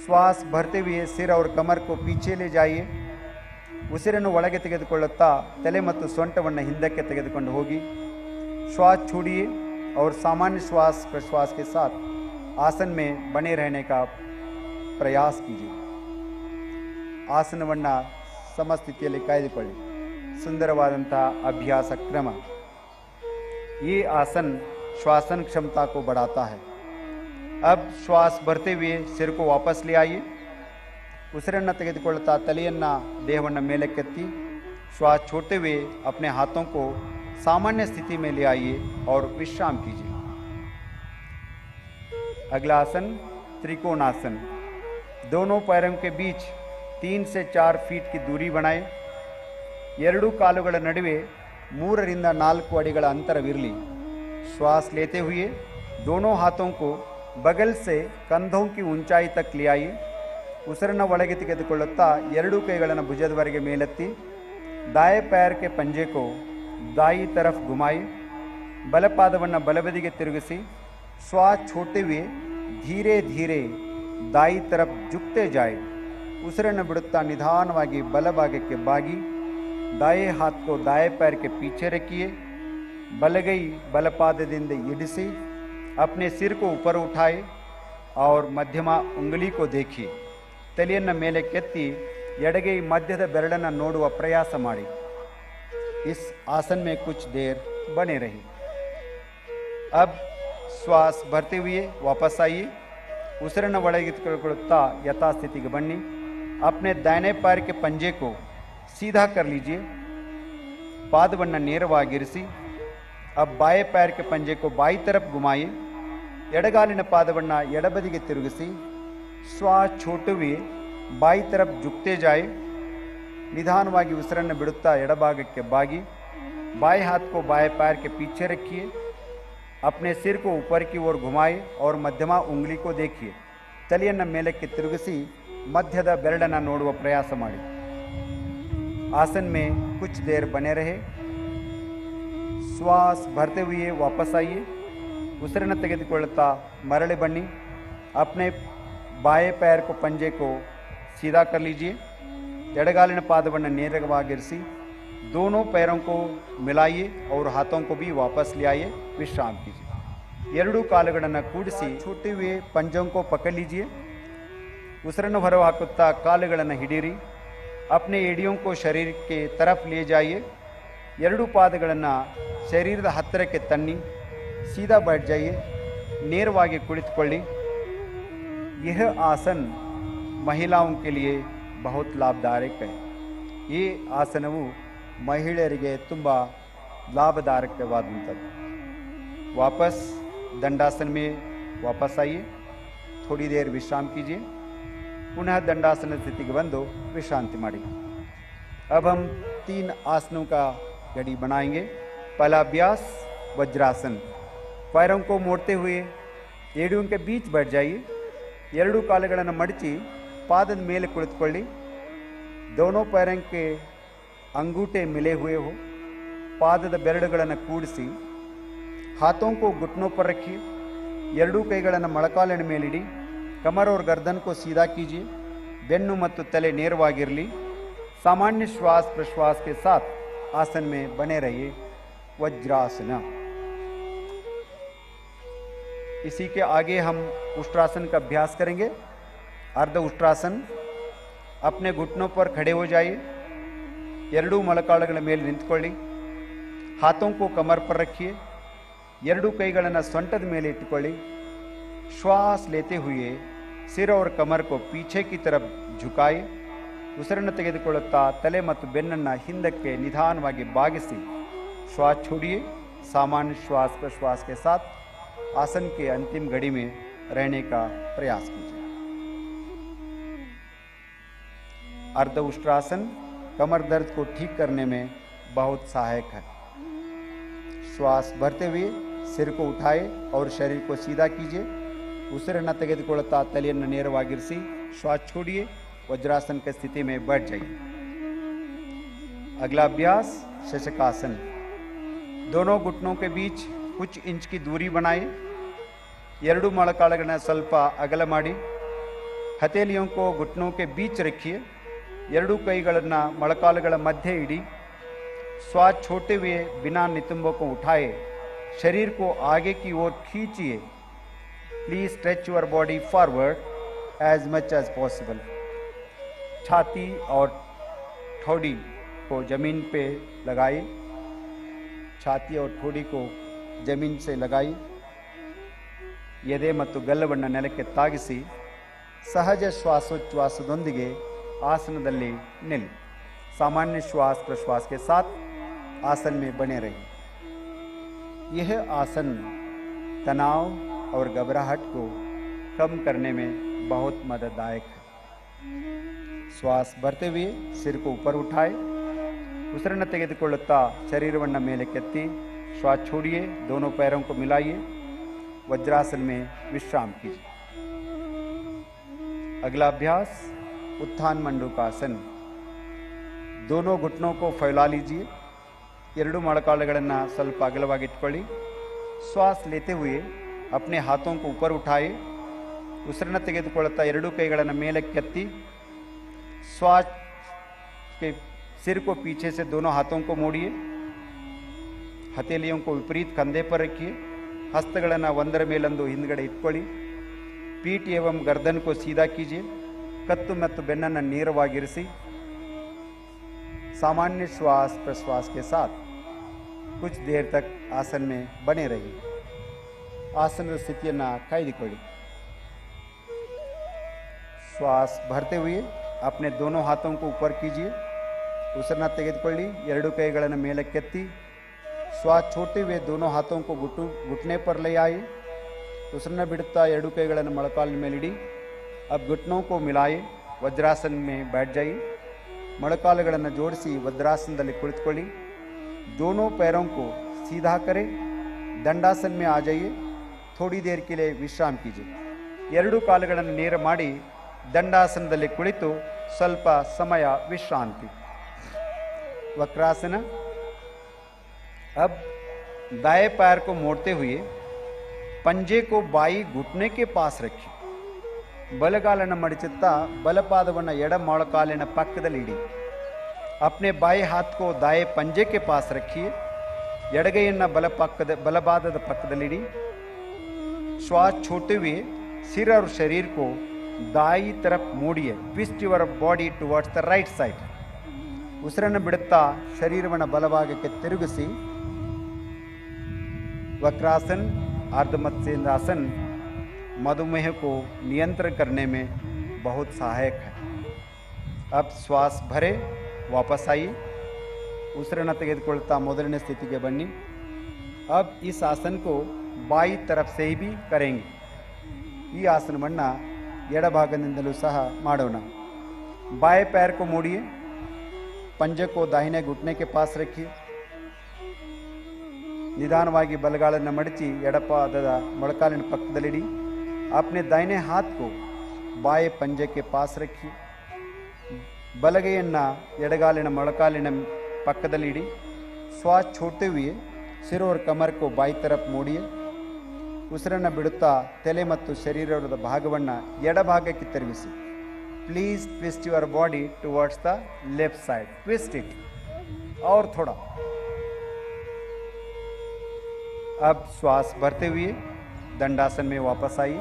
S3: श्वास भरते हुए सिर और कमर को पीछे ले जाइए. ಉಸಿರನ್ನು ಒಳಗೆ ತೆಗೆದುಕೊಳ್ಳುತ್ತಾ ತಲೆ ಮತ್ತು ಸೊಂಟವನ್ನು ಹಿಂದಕ್ಕೆ ತೆಗೆದುಕೊಂಡು ಹೋಗಿ. श्वास छोड़िए और सामान्य श्वास प्रश्वास के साथ आसन में बने रहने का प्रयास कीजिए. ಆಸನವನ್ನು ಸಮಸ್ಥಿತಿಯಲ್ಲಿ ಕಾಯ್ದುಕೊಳ್ಳಿ. सुंदरवादंತಹ अभ्यास क्रम. ये आसन श्वासन क्षमता को बढ़ाता है. अब श्वास भरते हुए सिर को वापस ले आइए. ಉಸಿರನ್ನು ತೆಗೆದುಕೊಳ್ಳುತ್ತಾ ತಲೆಯನ್ನು ದೇಹವನ್ನು ಮೇಲಕ್ಕೆತ್ತಿ श्वास छोड़ते हुए अपने हाथों को सामान्य स्थिति में ले आइए और विश्राम कीजिए. अगला आसन त्रिकोणासन. दोनों पैरों के बीच 3 से 4 फीट की दूरी बनाए. ಎರಡೂ ಕಾಲುಗಳ ನಡುವೆ 3 ರಿಂದ 4 ಅಡಿಗಳ ಅಂತರವಿರಲಿ. श्वास लेते हुए दोनों हाथों को बगल से कंधों की ऊंचाई तक ले आइए. ಉಸಿರನ್ನು ಒಳಗೆ ತೆಗೆದುಕೊಳ್ಳುತ್ತಾ ಎರಡೂ ಕೈಗಳನ್ನು ಭುಜದವರೆಗೆ ಮೇಲೆತ್ತಿ दाएं पैर के पंजे को दाई तरफ घुमाए. ಬಲಪಾದವನ್ನು ಬಲಬದಿಗೆ ತಿರುಗಿಸಿ श्वास छोड़ते हुए धीरे धीरे दाई तरफ झुकते जाए. ಉಸಿರನ್ನು ಬಿಡುತ್ತಾ ನಿಧಾನವಾಗಿ ಬಲಭಾಗಕ್ಕೆ ಬಾಗಿ दाएं हाथ को दाएं पैर के पीछे रखिए. बलगೈ बलपादದಿಂದ इडिसी अपने सिर को ऊपर उठाए और मध्यमा उंगली को देखिए. ತಲೆಯನ್ನು ಮೇಲೆ ಕೆತ್ತಿ ಎಡಗೈ ಮಧ್ಯದ ಬೆರಳನ್ನು ನೋಡುವ ಪ್ರಯಾಸ ಮಾಡಿ. इस आसन में कुछ देर बने रहिए. अब श्वास भरते हुए वापस आइए. ಉಸಿರನ್ನು ಒಳಗೆ ತೆಗೆದುಕೊಳ್ಳುತ್ತಾ ಯಥಾಸ್ಥಿತಿಗೆ ಬನ್ನಿ. अपने दाहिने पैर के पंजे को सीधा कर लीजिए. पादವನ್ನು ನೇರವಾಗಿರಿಸಿ. अब बाएं पैर के पंजे को बाई तरफ घुमाइए. ಎಡಗಾಲಿನ ಪಾದವನ್ನು ಎಡಬದಿಗೆ ತಿರುಗಿಸಿ श्वास छोड़ते हुए बाई तरफ झुकते जाए. निधानವಾಗಿ ಉಸಿರನ್ನು ಬಿಡುತ್ತಾ ಎಡಭಾಗಕ್ಕೆ ಬಾಗಿ बाएं हाथ को बाएं पैर के पीछे रखिए. अपने सिर को ऊपर की ओर घुमाए और मध्यमा उंगली को देखिए. ತಲೆಯನ್ನು ಮೇಲಕ್ಕೆ ತಿರುಗಿಸಿ ಮಧ್ಯದ ಬೆರಳನ್ನು ನೋಡುವ ಪ್ರಯಾಸ ಮಾಡಿ. आसन में कुछ देर बने रहे. श्वास भरते हुए वापस आइए. ಉಸಿರನ್ನು ತೆಗೆದುಕೊಳ್ಳುತ್ತಾ ಮರಳಿ ಬನ್ನಿ. अपने बाएं पैर को पंजे को सीधा कर लीजिए. ಎಡಗಾಲಿನ ಪಾದವನ್ನು ನೇರವಾಗಿರಿಸಿ दोनों पैरों को मिलाइए और हाथों को भी वापस ले आइए. विश्राम कीजिए. ಎರಡೂ ಕಾಲುಗಳನ್ನು ಕೂಡಿಸಿ छोड़ते हुए पंजों को पकड़ लीजिए. ಉಸಿರನ್ನು ಹೊರಹಾಕುತ್ತಾ ಕಾಲುಗಳನ್ನು ಹಿಡಿಯಿರಿ. अपने एड़ियों को शरीर के तरफ ले जाइए. ಎರಡೂ ಪಾದಗಳನ್ನು ಶರೀರದ ಹತ್ತಿರಕ್ಕೆ ತನ್ನಿ. सीधा बैठ जाइए. ನೇರವಾಗಿ ಕುಳಿತುಕೊಳ್ಳಿ. यह आसन महिलाओं के लिए बहुत लाभदायक है. ಈ ಆಸನವು ಮಹಿಳೆಯರಿಗೆ ತುಂಬ ಲಾಭದಾಯಕವಾದಂಥದ್ದು. वापस दंडासन में वापस आइए. थोड़ी देर विश्राम कीजिए. पुनः दंडासन स्थिति के बंदो विश्रांति मारी. अब हम 3 आसनों का घड़ी बनाएंगे. पहला अभ्यास वज्रासन. पैरों को मोड़ते हुए एड़ियों के बीच बैठ जाइए. ಎರಡೂ ಕಾಲುಗಳನ್ನು ಮಡಚಿ ಪಾದದ ಮೇಲೆ ಕುಳಿತುಕೊಳ್ಳಿ. दोनों पैरों के अंगूठे मिले हुए हो. ಪಾದದ ಬೆರಳುಗಳನ್ನು ಕೂಡಿಸಿ हाथों को घुटनों पर रखिए. ಎರಡೂ ಕೈಗಳನ್ನು ಮೊಳಕಾಲಿನ ಮೇಲಿಡಿ. कमर और गर्दन को सीधा कीजिए. ಬೆನ್ನು ಮತ್ತು ತಲೆ ನೇರವಾಗಿರಲಿ. सामान्य श्वास प्रश्वास के साथ आसन में बने रहिए. वज्रासन. इसी के आगे हम उष्ट्रासन का अभ्यास करेंगे. अर्ध उष्ट्रासन. अपने घुटनों पर खड़े हो जाइए. ಎರಡೂ ಮೊಳಕಾಲುಗಳ ಮೇಲೆ ನಿಂತುಕೊಳ್ಳಿ. हाथों को कमर पर रखिए, ಎರಡೂ ಕೈಗಳನ್ನು ಸೊಂಟದ ಮೇಲೆ ಇಟ್ಟುಕೊಳ್ಳಿ। श्वास लेते हुए सिर और कमर को पीछे की तरफ झुकाए। ಉಸಿರನ್ನು ತೆಗೆದುಕೊಳ್ಳುತ್ತಾ ತಲೆ ಮತ್ತು ಬೆನ್ನನ್ನು ಹಿಂದಕ್ಕೆ ನಿಧಾನವಾಗಿ ಬಾಗಿಸಿ श्वास छोड़िए। सामान्य श्वास प्रश्वास के साथ आसन के अंतिम घड़ी में रहने का प्रयास कीजिए। अर्ध उष्ट्रासन कमर दर्द को ठीक करने में बहुत सहायक है। श्वास भरते हुए सिर को उठाए और शरीर को सीधा कीजिए। ಉಸಿರನ್ನು ತೆಗೆದುಕೊಳ್ಳುತ್ತಾ ತಲೆಯನ್ನು ನೇರವಾಗಿರಿಸಿ श्वास छोड़िए। वज्रासन की स्थिति में बैठ जाइए। अगला अभ्यास शशकासन। दोनों घुटनों के बीच कुछ इंच की दूरी बनाए। ಎರಡು ಮೊಳಕಾಲುಗಳನ್ನು ಸ್ವಲ್ಪ ಅಗಲ ಮಾಡಿ ಹಥೇಲಿयों को घुटनों के बीच रखिए। ಎರಡೂ ಕೈಗಳನ್ನು ಮೊಳಕಾಲುಗಳ ಮಧ್ಯೆ ಇಡಿ। श्वास छोड़ते हुए बिना नितंबों को उठाए शरीर को आगे की ओर खींचिए। Please stretch your body forward as much as possible. छाती और ठोड़ी को जमीन पे लगाइए। छाती और ठोड़ी को जमीन से लगाइए। ಎದೆ ಮತ್ತು ಗಲ್ಲವನ್ನು ನೆಲಕ್ಕೆ ತಾಗಿಸಿ ಸಹಜ ಶ್ವಾಸೋಚ್ಛ್ವಾಸದೊಂದಿಗೆ आसनदल्ली निल। सामान्य श्वास प्रश्वास के साथ आसन में बने रहिए। यह आसन तनाव और घबराहट को कम करने में बहुत मदददायक है। श्वास भरते हुए सिर को ऊपर उठाए। ಉಸಿರನ್ನು ತೆಗೆದುಕೊಳ್ಳುತ್ತಾ ಶರೀರವನ್ನು ಮೇಲೆ ಕೆತ್ತಿ श्वास छोड़िए। दोनों पैरों को मिलाइए। वज्रासन में विश्राम कीजिए। अगला अभ्यास उत्थान मंडूकासन। दोनों घुटनों को फैला लीजिए। ಎರಡು ಮೊಳಕಾಲುಗಳನ್ನು ಸ್ವಲ್ಪ ಅಗಲವಾಗಿ ಇಟ್ಕೊಳ್ಳಿ। श्वास लेते हुए अपने हाथों को ऊपर उठाए। ಉಸಿರನ್ನು ತೆಗೆದುಕೊಳ್ಳುತ್ತಾ ಎರಡೂ ಕೈಗಳನ್ನು ಮೇಲಕ್ಕೆತ್ತಿ श्वास के सिर को पीछे से दोनों हाथों को मोड़िए। हथेलियों को विपरीत कंधे पर रखिए। हस्तಗಳನ್ನು ಒಂದರ ಮೇಲೊಂದು ಹಿಂದ್ಗಡೆ ಇಟ್ಕೊಳ್ಳಿ। पीठ एवं गर्दन को सीधा कीजिए। कत्तु ಮತ್ತು ಬೆನ್ನನ್ನು ನೇರವಾಗಿರಿಸಿ। सामान्य श्वास प्रश्वास के साथ कुछ देर तक आसन में बने रहिए। आसन स्थितिಯನ್ನು ಕಾಯ್ದುಕೊಳ್ಳಿ। श्वास भरते हुए अपने दोनों हाथों को ऊपर कीजिए। ಉಸಿರನ್ನು ತೆಗೆದುಕೊಳ್ಳಿ। ಎರಡು ಕೈಗಳನ್ನು ಮೇಲಕ್ಕೆತ್ತಿ श्वास छोड़ते हुए दोनों हाथों को घुटने पर ले आए। ಉಸಿರನ್ನು ಬಿಡುತ್ತಾ ಎರಡು ಕೈಗಳನ್ನು ಮೊಳಕಾಲಿನ ಮೇಲಿಡಿ। अब घुटनों को मिलाए। वज्रासन में बैठ जाइए। ಮೊಳಕಾಲುಗಳನ್ನು ಜೋಡಿಸಿ वज्रासनದಲ್ಲಿ ಕುಳಿತುಕೊಳ್ಳಿ। दोनों पैरों को सीधा करें। दंडासन में आ जाइए। थोड़ी देर के लिए विश्राम कीजिए। ಎರಡು ಕಾಲುಗಳನ್ನು ನೇರ ಮಾಡಿ ದಂಡಾಸನದಲ್ಲಿ ಕುಳಿತು ಸ್ವಲ್ಪ ಸಮಯ ವಿಶ್ರಾಂತಿ। वक्रासन। अब दाएं पैर को मोड़ते हुए पंजे को बाई घुटने के पास रखिए। ಬಲಗಾಲನ್ನು ಮಡಚುತ್ತಾ ಬಲಪಾದವನ್ನು ಎಡ ಮೊಳಕಾಲಿನ ಪಕ್ಕದಲ್ಲಿ ಇಡಿ। अपने बाएं हाथ को दाएं पंजे के पास रखिए। ಎಡಗೈಯನ್ನು ಬಲಪಾದದ ಪಕ್ಕದಲ್ಲಿಡಿ। श्वास छोड़ते हुए सिर और शरीर को दाई तरफ मोड़िए। Twist your body towards the right side. ಉಸಿರನ್ನು ಬಿಡುತ್ತಾ ಶರೀರವನ್ನು ಬಲಭಾಗಕ್ಕೆ ತಿರುಗಿಸಿ। वक्रासन अर्ध मत्स्येंद्रासन मधुमेह को नियंत्रण करने में बहुत सहायक है। अब श्वास भरे वापस आइए। ಉಸಿರನ್ನು ತೆಗೆದುಕೊಳ್ಳುತ್ತಾ ಮೊದಲನೇ ಸ್ಥಿತಿಗೆ ಬನ್ನಿ। अब इस आसन को बाई तरफ से भी करेंगे। ಈ ಆಸನವನ್ನು ಎಡಭಾಗದಿಂದಲೂ ಸಹ ಮಾಡೋಣ। बाएं पैर को मोड़िए। पंजे को दाहिने घुटने के पास रखिए। निदानವಾಗಿ ಬಲಗಾಲನ್ನು ಮಡಚಿ ಎಡಪಾದದ ಮೊಳಕಾಲಿನ ಪಕ್ಕದಲ್ಲಿಡಿ। अपने दाहिने हाथ को बाएं पंजे के पास रखिए। ಬಲಗೈಯನ್ನು ಎಡಗಾಲಿನ ಮೊಳಕಾಲಿನ ಪಕ್ಕದಲ್ಲಿಡಿ। श्वास छोड़ते हुए सिर और कमर को बाई तरफ मोड़िए। ಉಸಿರನ್ನು ಬಿಡುತ್ತಾ ತಲೆ ಮತ್ತು ಶರೀರದ ಭಾಗವನ್ನು ಎಡಭಾಗಕ್ಕೆ ತಿರುಗಿಸಿ। Please twist your body towards the left side. Twist it और थोड़ा। अब श्वास भरते हुए दंडासन में वापस आइए।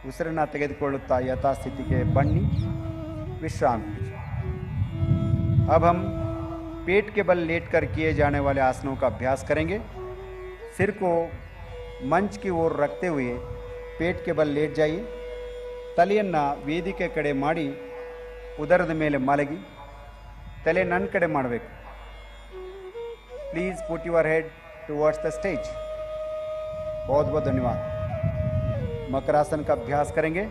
S3: ಉಸಿರನ್ನು ತೆಗೆದುಕೊಳ್ಳುತ್ತಾ ಯಥಾಸ್ಥಿತಿಗೆ ಬನ್ನಿ, ವಿಶ್ರಾಮ कीजिए। अब हम पेट के बल लेटकर किए जाने वाले आसनों का अभ्यास करेंगे। सिर को मंच की ओर रखते हुए पेट के बल लेट जाइए। ತಲೆಯನ್ನು ವೇದಿಕೆ ಕಡೆ ಮಾಡಿ ಉದರದ ಮೇಲೆ ಮಲಗಿ ತಲೆ ನನ್ನ ಕಡೆ ಮಾಡಬೇಕು। Please put your head towards the stage. बहुत बहुत धन्यवाद। मकरासन का अभ्यास करेंगे।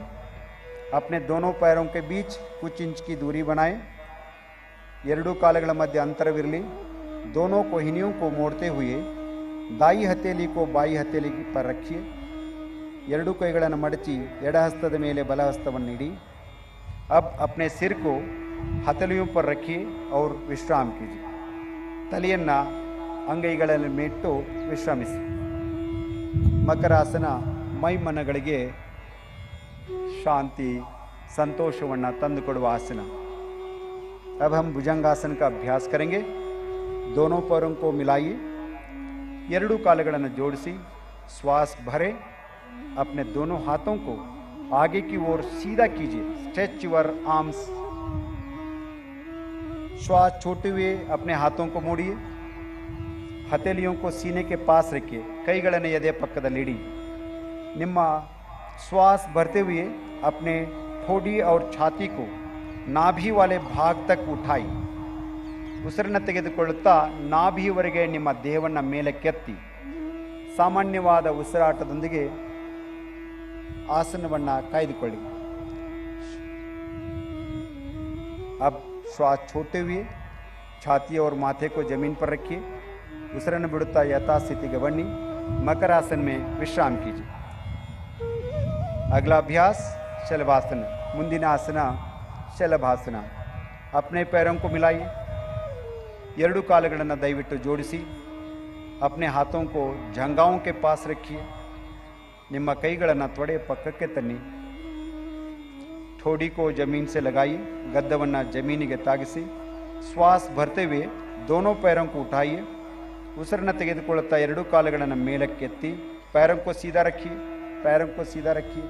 S3: अपने दोनों पैरों के बीच कुछ इंच की दूरी बनाएं। ಎರಡೂ ಕಾಲುಗಳ ಮಧ್ಯೆ ಅಂತರವಿರಲಿ। दोनों कोहिनियों को मोड़ते हुए दाई हथेली को बाई हथेली पर रखिए। ಎರಡೂ ಕೈಗಳನ್ನು ಮಡಚಿ ಎಡ ಹಸ್ತದ ಮೇಲೆ ಬಲ ಹಸ್ತವನ್ನು ಇಡಿ। अब अपने सिर को हथेलियों पर रखिए और विश्राम कीजिए। ತಲೆಯನ್ನು ಅಂಗೈಗಳಲ್ಲಿ ಮೇಟ್ಟು ವಿಶ್ರಮಿಸಿ। ಮಕರಾಸನ ಮೈಮನಗಳಿಗೆ ಶಾಂತಿ ಸಂತೋಷವನ್ನು ತಂದುಕೊಡುವ ಆಸನ। अब हम भुजंगासन का अभ्यास करेंगे। दोनों पैरों को मिलाइए, ಎರಡೂ ಕಾಲುಗಳನ್ನು जोड़िसी, श्वास भरे। अपने दोनों हाथों को आगे की ओर सीधा कीजिए। Stretch your arms. श्वास छोड़ते हुए अपने हाथों को मोड़िए। हथेलियों को सीने के पास रखिए। ಕೈಗಳನ್ನು ಎದೆ ಪಕ್ಕದಲ್ಲಿಡಿ। ನಿಮ್ಮ श्वास भरते हुए अपने ठोड़ी और छाती को नाभि वाले भाग तक उठाई। ಉಸಿರನ್ನು ತೆಗೆದುಕೊಳ್ಳುತ್ತಾ ನಾಭಿಯವರೆಗೆ ನಿಮ್ಮ ದೇಹವನ್ನು ಮೇಲಕ್ಕೆತ್ತಿ ಸಾಮಾನ್ಯವಾದ ಉಸಿರಾಟದೊಂದಿಗೆ ಆಸನವನ್ನು ಕಾಯ್ದುಕೊಳ್ಳಿ। अब श्वास छोड़ते हुए छाती और माथे को जमीन पर रखिए। ಉಸಿರನ್ನು ಬಿಡುತ್ತಾ ಯಥಾಸ್ಥಿತಿಗೆ ಬನ್ನಿ। मकरासन में विश्राम कीजिए। अगला अभ्यास शलभासन। ಮುಂದಿನ ಆಸನ ಶಲಭಾಸನ। अपने पैरों को मिलाइए, ಎರಡೂ ಕಾಲುಗಳನ್ನು ದಯವಿಟ್ಟು ಜೋಡಿಸಿ। अपने हाथों को जंघाओं के पास रखिए। ನಿಮ್ಮ ಕೈಗಳನ್ನು ತೊಡೆ ಪಕ್ಕಕ್ಕೆ ತನ್ನಿ। ठोड़ी को जमीन से लगाइए, गद्दವನ್ನು ಜಮೀನಿಗೆ ತಾಗಿಸಿ। श्वास भरते हुए दोनों पैरों को उठाइए। ಉಸಿರನ್ನು ತೆಗೆದುಕೊಳ್ಳುತ್ತಾ ಎರಡೂ ಕಾಲುಗಳನ್ನು ಮೇಲಕ್ಕೆತ್ತಿ पैरों को सीधा रखिए, पैरों को सीधा रखिए।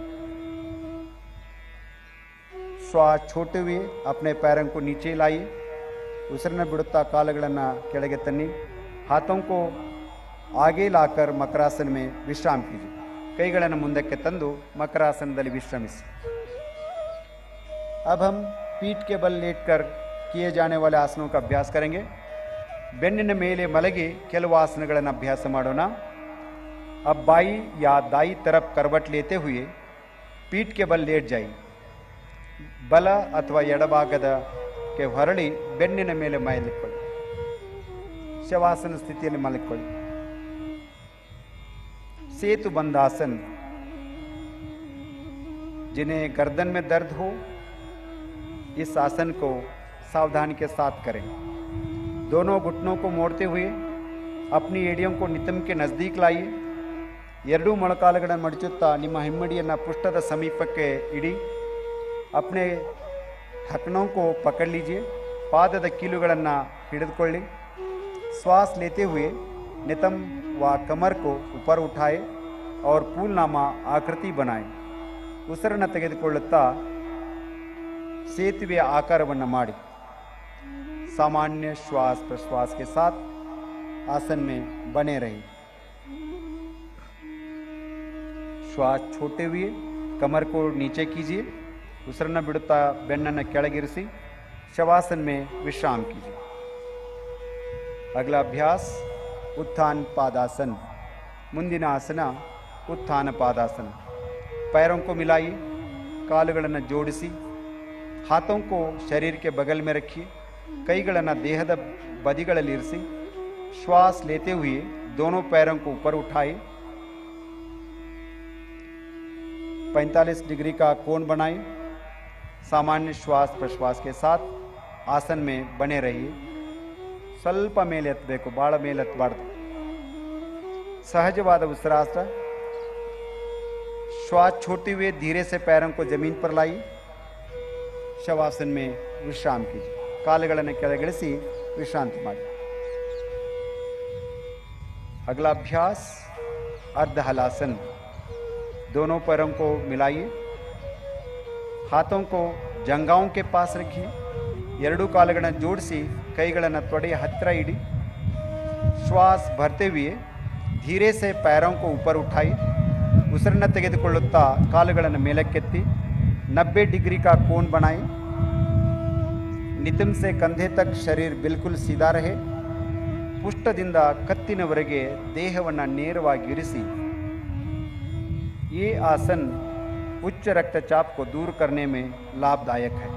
S3: श्वास छोड़ते हुए अपने पैरों को नीचे लाइए। ಉಸಿರನ್ನು ಬಿಡುತ್ತಾ ಕಾಲುಗಳನ್ನು ಕೆಳಗೆ ತನ್ನಿ। हाथों को आगे लाकर मकरासन में विश्राम कीजिए। ಕೈಗಳನ್ನು ಮುಂದಕ್ಕೆ ತಂದು ಮಕರಾಸನದಲ್ಲಿ ವಿಶ್ರಮಿಸಿ। अब हम पीठ के बल लेटकर किए जाने वाले आसनों का अभ्यास करेंगे। ಬೆನ್ನಿನ ಮೇಲೆ ಮಲಗಿ ಕೆಲವು ಆಸನಗಳನ್ನು ಅಭ್ಯಾಸ ಮಾಡೋಣ। अब बाई या दाई तरफ करवट लेते हुए पीठ के बल लेट जाइए। ಬಲ ಅಥವಾ ಎಡಭಾಗದಕ್ಕೆ ಹೊರಳಿ ಬೆನ್ನಿನ ಮೇಲೆ ಮಲಗಿಕೊಳ್ಳಿ। ಶವಾಸನ ಸ್ಥಿತಿಯಲ್ಲಿ ಮಲಗಿಕೊಳ್ಳಿ। सेतु बंधासन। जिन्हें गर्दन में दर्द हो इस आसन को सावधानी के साथ करें। दोनों घुटनों को मोड़ते हुए अपनी एड़ियों को नितंब के नज़दीक लाइए। ಎರಡೂ ಮೊಳಕಾಲುಗಳನ್ನು ಮಡಚುತ್ತಾ ನಿಮ್ಮ ಹಿಮ್ಮಡಿಯನ್ನು ಪೃಷ್ಠದ ಸಮೀಪಕ್ಕೆ ಇಡಿ। अपने ढकनों को पकड़ लीजिए। ಪಾದದ ಕೀಲುಗಳನ್ನು ಹಿಡಿದುಕೊಳ್ಳಿ। श्वास लेते हुए नितंब व कमर को ऊपर उठाए और फूलनामा आकृति बनाएं। ಉಸಿರನ್ನು ತೆಗೆದುಕೊಳ್ಳುತ್ತಾ ಸೇತುವೆಯ ಆಕಾರವನ್ನು ಮಾಡಿ। सामान्य श्वास प्रश्वास के साथ आसन में बने रहिए। श्वास छोड़ते हुए कमर को नीचे कीजिए। ಉಸಿರನ್ನು ಬಿಡುತ್ತಾ ಬೆನ್ನನ್ನು ಕೆಳಗಿರಿಸಿ ಶವಾसन में विश्राम कीजिए। अगला अभ्यास उत्थान पादासन। ಮುಂದಿನ ಆಸನ उत्थान पादासन। पैरों को मिलाइए, ಕಾಲುಗಳನ್ನು ಜೋಡಿಸಿ। हाथों को शरीर के बगल में रखिए। ಕೈಗಳನ್ನು ದೇಹದ ಬದಿಗಳಲ್ಲಿ ಇರಿಸಿ। श्वास लेते हुए दोनों पैरों को ऊपर उठाए। 45 डिग्री का कोण बनाएं। सामान्य श्वास प्रश्वास के साथ आसन में बने रहिए। ಸ್ವಲ್ಪ ಮೇಲೆ ಎತ್ತಬೇಕು, ಭಾಳ ಮೇಲೆ ಎತ್ತಬಾರ್ದು। सहजवाद ಉಸಿರಾಟ। श्वास छोड़ते हुए धीरे से पैरों को जमीन पर लाइए। शवासन में विश्राम कीजिए। ಕಾಲುಗಳನ್ನು ಕೆಳಗಿಳಿಸಿ ವಿಶ್ರಾಂತಿ ಮಾಡಿ। अगला अभ्यास अर्ध हलासन। दोनों पैरों को मिलाइए। हाथों को जंघाओं के पास रखिए। ಎರಡೂ ಕಾಲುಗಳನ್ನು ಜೋಡಿಸಿ ಕೈಗಳನ್ನು ತೊಡೆಯ ಹತ್ತಿರ ಇಡಿ. श्वास भरते हुए धीरे से पैरों को ऊपर उठाई. ಉಸಿರನ್ನು ತೆಗೆದುಕೊಳ್ಳುತ್ತಾ ಕಾಲುಗಳನ್ನು ಮೇಲಕ್ಕೆತ್ತಿ 90 डिग्री का कोण बनाएं. नितंब से कंधे तक शरीर बिल्कुल सीधा रहे. ಪುಷ್ಟದಿಂದ ಕತ್ತಿನವರೆಗೆ ದೇಹವನ್ನು ನೇರವಾಗಿ ಇರಿಸಿ. ये आसन उच्च रक्तचाप को दूर करने में लाभदायक है.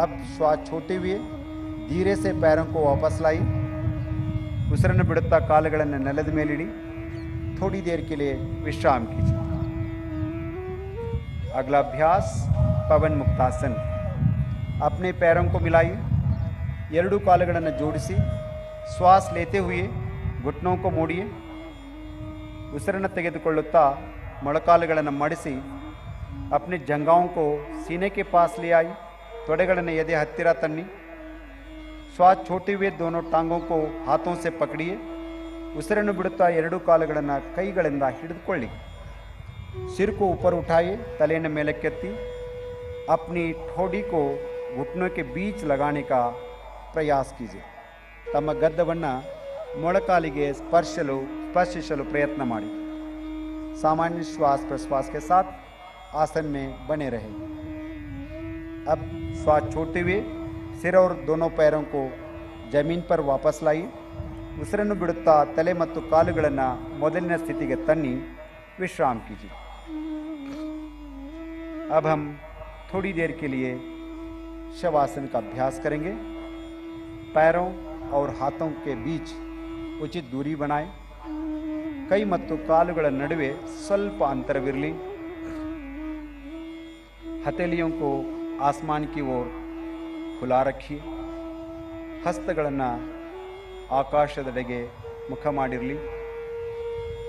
S3: अब श्वास छोड़ते हुए धीरे से पैरों को वापस लाई. ಉಸಿರನ್ನು ಬಿಡುತ್ತಾ ಕಾಲುಗಳನ್ನು ನೆಲದ ಮೇಲಿಡಿ. थोड़ी देर के लिए विश्राम कीजिए. अगला अभ्यास पवन मुक्तासन. अपने पैरों को मिलाइए. ಎರಡೂ ಕಾಲುಗಳನ್ನು ಜೋಡಿಸಿ श्वास लेते हुए घुटनों को मोड़िए. ಉಸಿರನ್ನು ತೆಗೆದುಕೊಳ್ಳುತ್ತಾ ಮೊಳಕಾಲುಗಳನ್ನು ಮಡಿಸಿ अपने जंघाओं को सीने के पास ले आई. ತೊಡೆಗಳನ್ನು ಎದೆ ಹತ್ತಿರ ತನ್ನಿ. श्वास छोड़ते हुए दोनों टांगों को हाथों से पकड़िए. ಉಸಿರನ್ನು ಬಿಡುತ್ತಾ ಎರಡೂ ಕಾಲುಗಳನ್ನು ಕೈಗಳಿಂದ ಹಿಡಿದುಕೊಳ್ಳಿ. सिर को ऊपर उठाइए. तलेಯನ್ನು ಮೇಲಕ್ಕೆತ್ತಿ. अपनी ठोड़ी को घुटनों के बीच लगाने का प्रयास कीजिए. ತಮ್ಮ ಗದ್ದವನ್ನು ಮೊಳಕಾಲಿಗೆ ಸ್ಪರ್ಶಿಸಲು ಪ್ರಯತ್ನ ಮಾಡಿ. सामान्य श्वास प्रश्वास के साथ आसन में बने रहे. अब श्वास छोड़ते हुए सिर और दोनों पैरों को जमीन पर वापस लाई. ಉಸಿರನ್ನು ಬಿಡುತ್ತಾ ತಲೆ ಮತ್ತು ಕಾಲುಗಳನ್ನು ಮೊದಲಿನ ಸ್ಥಿತಿಗೆ ತನ್ನಿ. विश्राम कीजिए. अब हम थोड़ी देर के लिए शवासन का अभ्यास करेंगे. पैरों और हाथों के बीच उचित दूरी बनाएं. ಕೈ ಮತ್ತು ಕಾಲುಗಳ ನಡುವೆ ಸ್ವಲ್ಪ ಅಂತರವಿರಲಿ. हथेलियों को आसमान की ओर खुला रखिए. ಹಸ್ತಗಳನ್ನು ಆಕಾಶದೆಡೆಗೆ ಮುಖ ಮಾಡಿರಲಿ.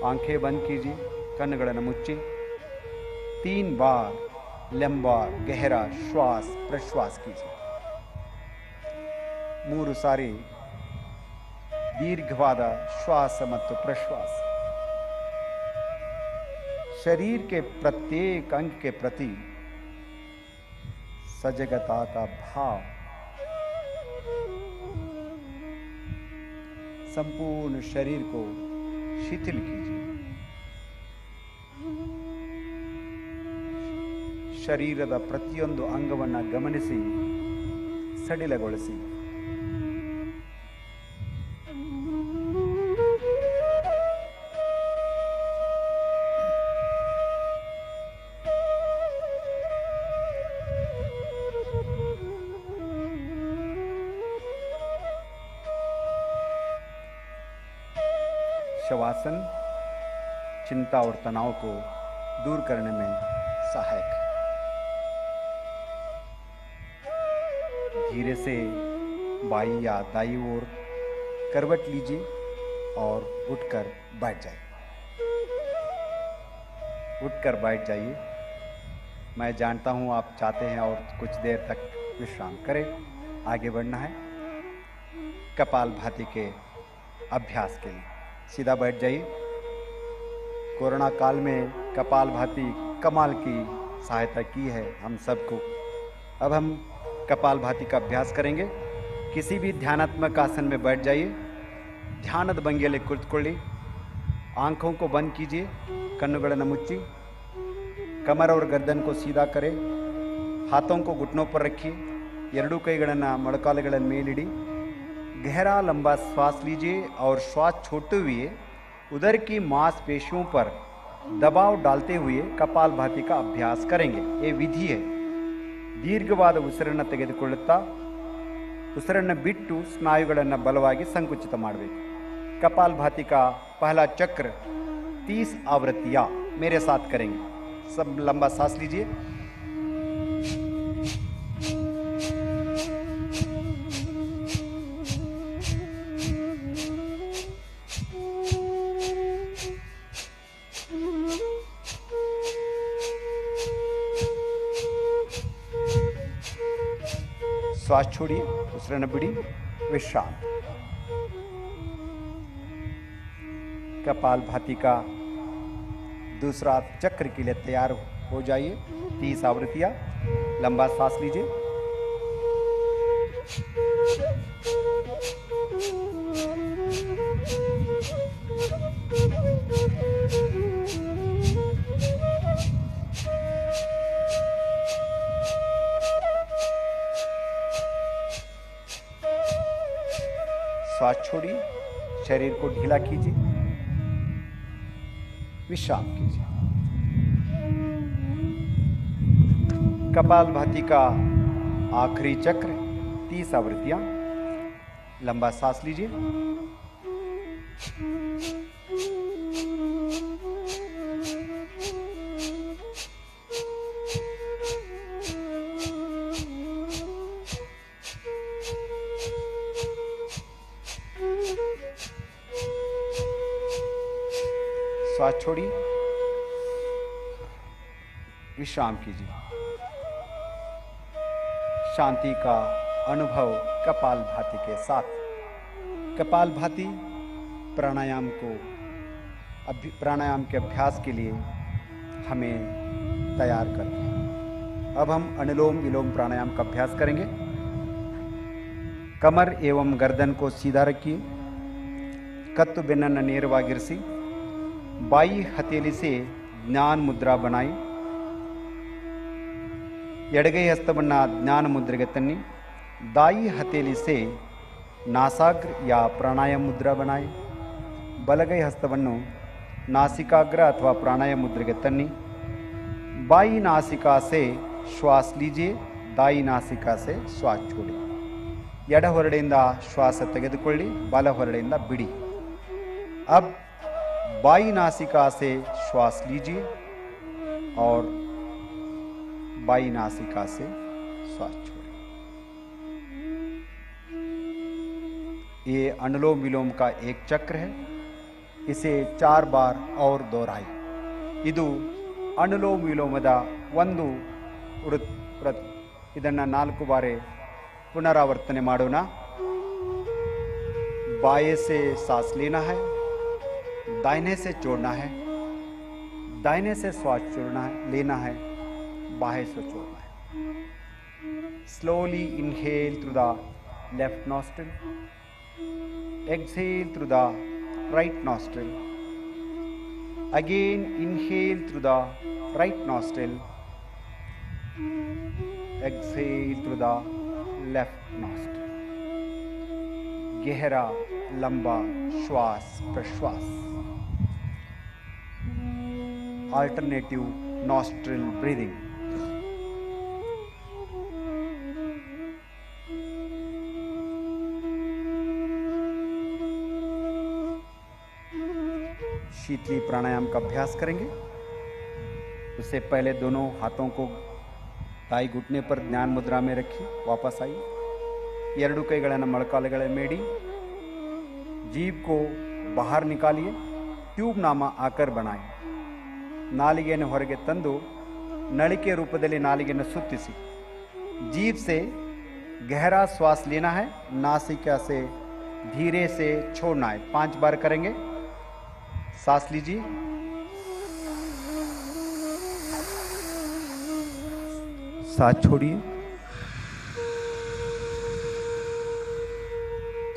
S3: आंखें बंद कीजिए. ಕಣ್ಣುಗಳನ್ನು ಮುಚ್ಚಿ 3 बार लंबा गहरा श्वास प्रश्वास कीजिए. 3 ಸಾರಿ दीर्घवाद श्वास ಮತ್ತು प्रश्वास. शरीर के प्रत्येक अंग के प्रति सजगता का भाव. संपूर्ण शरीर को शिथिल कीजिए. ಶರೀರದ ಪ್ರತಿಯೊಂದು ಅಂಗವನ್ನು ಗಮನಿಸಿ ಸಡಿಲಗೊಳಿಸಿ. शवासन चिंता और तनाव को दूर करने में सहायक है. धीरे से बाई या दाई ओर करवट लीजिए और उठकर बैठ जाइए. उठकर बैठ जाइए. मैं जानता हूँ आप चाहते हैं और कुछ देर तक विश्राम करें. आगे बढ़ना है कपालभाति के अभ्यास के लिए. सीधा बैठ जाइए. कोरोना काल में कपालभाति कमाल की सहायता की है हम सबको. अब हम कपालभाति का अभ्यास करेंगे. किसी भी ध्यानात्मक आसन में बैठ जाइए. ಧ್ಯಾನದ ಭಂಗಿಯಲ್ಲಿ ಕುಳಿತುಕೊಳ್ಳಿ. आंखों को बंद कीजिए. ಕಣ್ಣುಗಳನ್ನು ಮುಚ್ಚಿ. कमर और गर्दन को सीधा करें. हाथों को घुटनों पर रखिए. ಎರಡೂ ಕೈಗಳನ್ನು ಮೊಳಕಾಲುಗಳ ಮೇಲಿಡಿ. गहरा लंबा श्वास लीजिए और श्वास छोड़ते हुए उदर की मांसपेशियों पर दबाव डालते हुए कपालभाति का अभ्यास करेंगे. ये विधि है. ದೀರ್ಘವಾದ ಉಸಿರನ್ನು ತೆಗೆದುಕೊಳ್ಳುತ್ತಾ ಉಸಿರನ್ನು ಬಿಟ್ಟು ಸ್ನಾಯುಗಳನ್ನು ಬಲವಾಗಿ ಸಂಕುಚಿತ ಮಾಡಬೇಕು. कपालभाति का पहला चक्र 30 आवृत्तियाँ मेरे साथ करेंगे. सब लंबा सांस लीजिए. श्वास छोड़िए. उसिरನ್ನು बिड़ी. विश्राम. कपालभाति का दूसरा चक्र के लिए तैयार हो जाइए. 30 आवृत्तियाँ. लंबा सांस लीजिए. श्वास छोड़िए, शरीर को ढीला कीजिए, विश्राम कीजिए। कपालभाति का आखिरी चक्र 30 आवृत्तियां। लंबा सांस लीजिए, श्वास छोड़िए, विश्राम कीजिए। शांति का अनुभव कपालभाति के साथ। कपालभाति प्राणायाम के अभ्यास के लिए हमें तैयार करते हैं। अब हम अनुलोम विलोम प्राणायाम का अभ्यास करेंगे। कमर एवं गर्दन को सीधा रखिए, कत्तु बेनन्न ನೇರವಾಗಿರಿಸಿ, बाई हथेली से ज्ञान मुद्रा बनाई, ಎಡಗೈ ಹಸ್ತವನ್ನು ಜ್ಞಾನ ಮುದ್ರೆಗೆ ತನ್ನಿ, दाई हथेली से नासाग्र या प्राणायाम मुद्रा बनाए, बलगೈ हस्तವನ್ನು नासिकाग्र अथवा प्राणायाम मुद्रेಗೆ तन्नी, बाई नासिका से श्वास लीजिए, दाई नासिका से श्वास छोड़ी। ಎಡ ಹೊರಡೆಯಿಂದ ಶ್ವಾಸ ತೆಗೆದುಕೊಳ್ಳಿ, ಬಲ ಹೊರಡೆಯಿಂದ ಬಿಡಿ। अब बाई नासिका से श्वास लीजिए और बाई नासिका से श्वास छोड़िए। ये अनुलोम विलोम का एक चक्र है, इसे 4 बार और दोहराई। ಇದು ಅನುಲೋಮ ವಿಲೋಮದ ಒಂದು ವೃತ್ತ। ಇದನ್ನು 4 ಬಾರಿ पुनरावर्तन ಮಾಡೋಣ। बाएं से सांस लेना है, दाहिने से छोड़ना है, दाहिने से श्वास छोड़ना है, लेना है, बाएं से छोड़ना है। Slowly inhale through the left nostril, exhale through the right nostril. Again inhale through the right nostril, exhale through the left nostril. गहरा लंबा श्वास प्रश्वास, अल्टरनेटिव नॉस्ट्रिल ब्रीदिंग। शीतली प्राणायाम का अभ्यास करेंगे। उससे पहले दोनों हाथों को ತಾಯಿ घुटने पर ಜ್ಞಾನ मुद्रा में रखी, वापस आई। ಎರಡು ಕೈಗಳನ್ನು ಮೊಳಕಾಲುಗಳ ಮೇಡಿ, जीभ को बाहर निकालिए, ट्यूब नामा आकर बनाए। नालिಗೆಯನ್ನು ಹೊರಗೆ ತಂದು नಳಿಕೆ रूपದಲ್ಲಿ नालिಗೆಯನ್ನು सुत्तिಸಿ। जीभ से गहरा श्वास लेना है, नासिका से धीरे से छोड़ना है। 5 बार करेंगे। सांस लीजिए, सांस छोड़िए,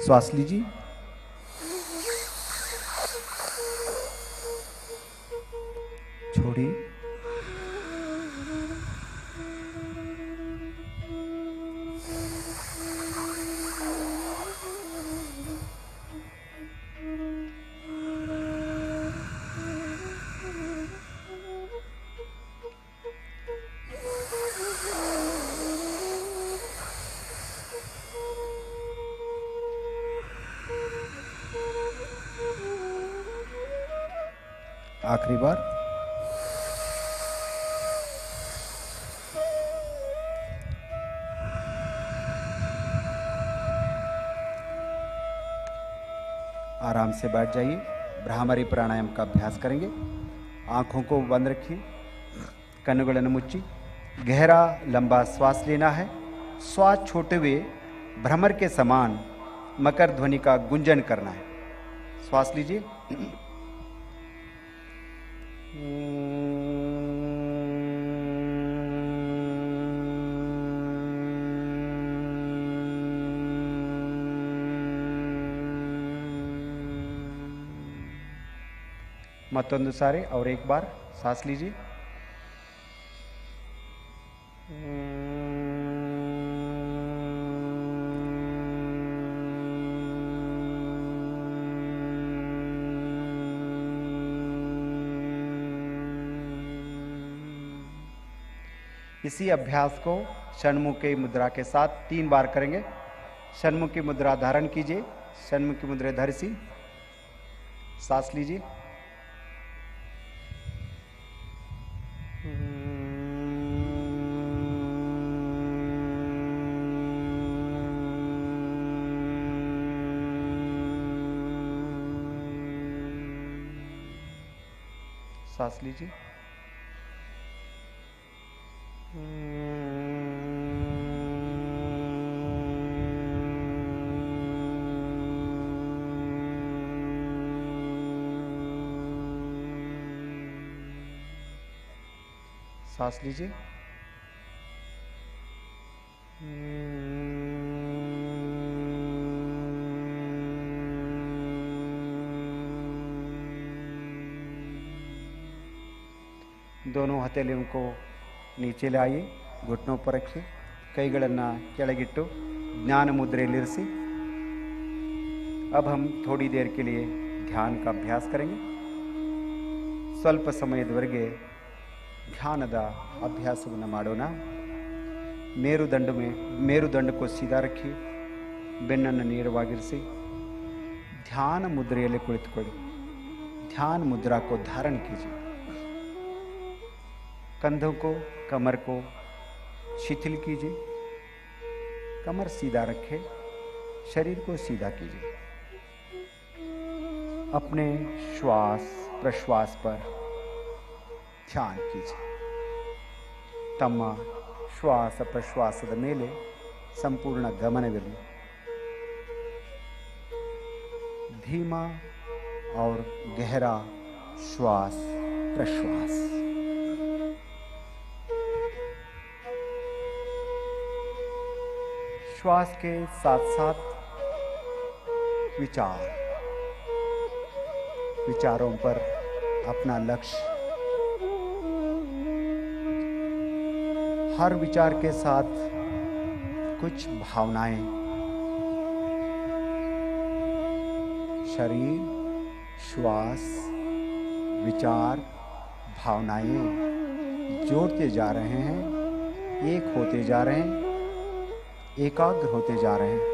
S3: श्वास लीजिए, छोड़िए, आखिरी बार। आराम से बैठ जाइए। भ्रामरी प्राणायाम का अभ्यास करेंगे। आंखों को बंद रखिए, कन्नुಗಳನ್ನು मुच्ची, गहरा लंबा श्वास लेना है। श्वास छोड़ते हुए भ्रमर के समान मकर ध्वनि का गुंजन करना है। श्वास लीजिए, मतोंदु सारे और एक बार सांस लीजिए। इसी अभ्यास को षण्मुखी मुद्रा के साथ 3 बार करेंगे। षण्मुखी मुद्रा धारण कीजिए। षण्मुखी मुद्रा धरसी, सांस लीजिए। सांस लीजिए। सांस लीजिए। दोनों हथेलियों को नीचे लाइए, घुटनों पर रखिए, ಕೈಗಳನ್ನು ಕೆಳಗಿಟ್ಟು ಜ್ಞಾನ ಮುದ್ರೆಯಲ್ಲಿರಿಸಿ। अब हम थोड़ी देर के लिए ध्यान का अभ्यास करेंगे। ಸ್ವಲ್ಪ ಸಮಯದವರೆಗೆ ध्यानದ ಅಭ್ಯಾಸವನ್ನು ಮಾಡೋಣ। मेरुदंड को सीधा रखिए, ಬೆನ್ನನ್ನು ನೇರವಾಗಿರಿಸಿ, ध्यान मुद्रेಯಲ್ಲಿ ಕುಳಿತುಕೊಳ್ಳಿ। ध्यान मुद्रा को धारण कीजिए। कंधों को, कमर को शिथिल कीजिए। कमर सीधा रखें, शरीर को सीधा कीजिए। अपने श्वास प्रश्वास पर ध्यान कीजिए। तಮ್ಮ ಶ್ವಾಸ ಪ್ರಶ್ವಾಸದ ಮೇಲೆ ಸಂಪೂರ್ಣ ಗಮನವಿರಲಿ। धीमा और गहरा श्वास प्रश्वास। श्वास के साथ साथ विचारों पर अपना लक्ष्य, हर विचार के साथ कुछ भावनाएं, शरीर, श्वास, विचार, भावनाएं जोड़ते जा रहे हैं, एक होते जा रहे हैं, एकाग्र होते जा रहे हैं।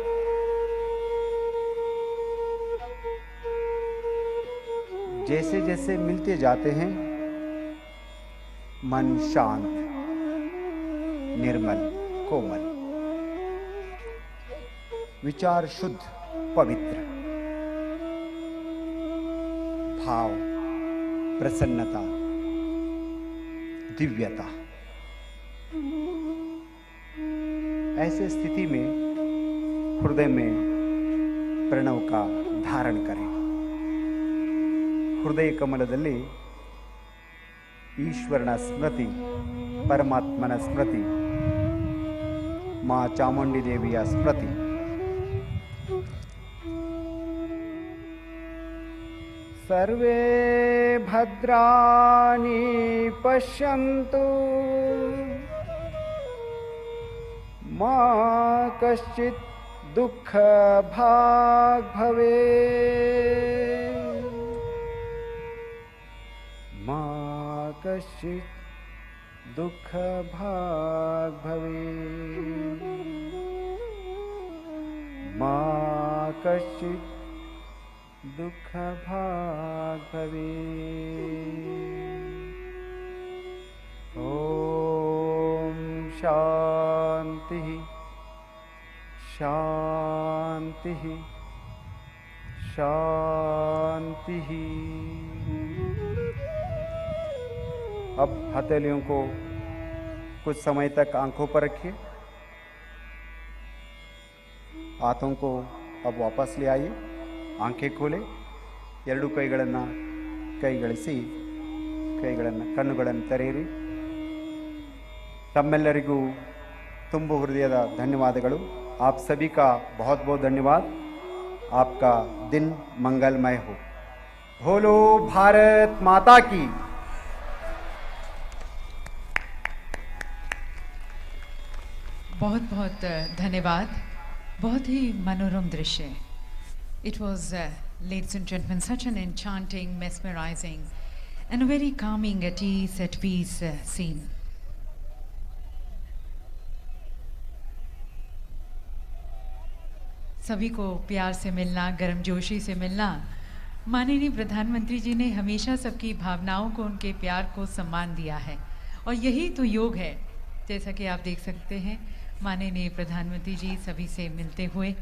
S3: जैसे जैसे मिलते जाते हैं, मन शांत, निर्मल, कोमल, विचार शुद्ध, पवित्र, भाव प्रसन्नता, दिव्यता। ऐसे स्थिति में हृदय में प्रणव का धारण करें। हृदय कमलदल्ली ईश्वरನ स्मृति, परमात्मನ स्मृति, मां ಚಾಮುಂಡಿ ದೇವಿಯ स्मृति, सर्वे भद्राणि पश्यन्तु मा कश्चित् दुःख भाग् भवेत्, मा कश्चित् दुःख भाग् भवेत्, मा कश्चित् दुःख भाग् भवेत्। ओम शांति शांति शांति। अब हथेलियों को कुछ समय तक आंखों पर रखिए। हाथों को अब वापस ले आइए। आंखें खोले, ಎರಡು ಕೈಗಳನ್ನು ಕೈಗಳಿಸಿ, ಕಣ್ಣುಗಳನ್ನು ತೆರೆಯಿರಿ। तम्मेल्लरिगू ತುಂಬು ಹೃದಯದ ಧನ್ಯವಾದಗಳು। आप सभी का बहुत बहुत धन्यवाद। आपका दिन मंगलमय हो। बोलो भारत माता की।
S4: बहुत बहुत धन्यवाद। बहुत ही मनोरम दृश्य। It was, ladies and gentlemen, such an enchanting, mesmerizing, and a very calming, at ease, at peace scene. सभी को प्यार से मिलना, गर्मजोशी से मिलना। माननीय प्रधानमंत्री जी ने हमेशा सबकी भावनाओं को, उनके प्यार को सम्मान दिया है, और यही तो योग है। जैसा कि आप देख सकते हैं, माननीय प्रधानमंत्री जी सभी से मिलते हुए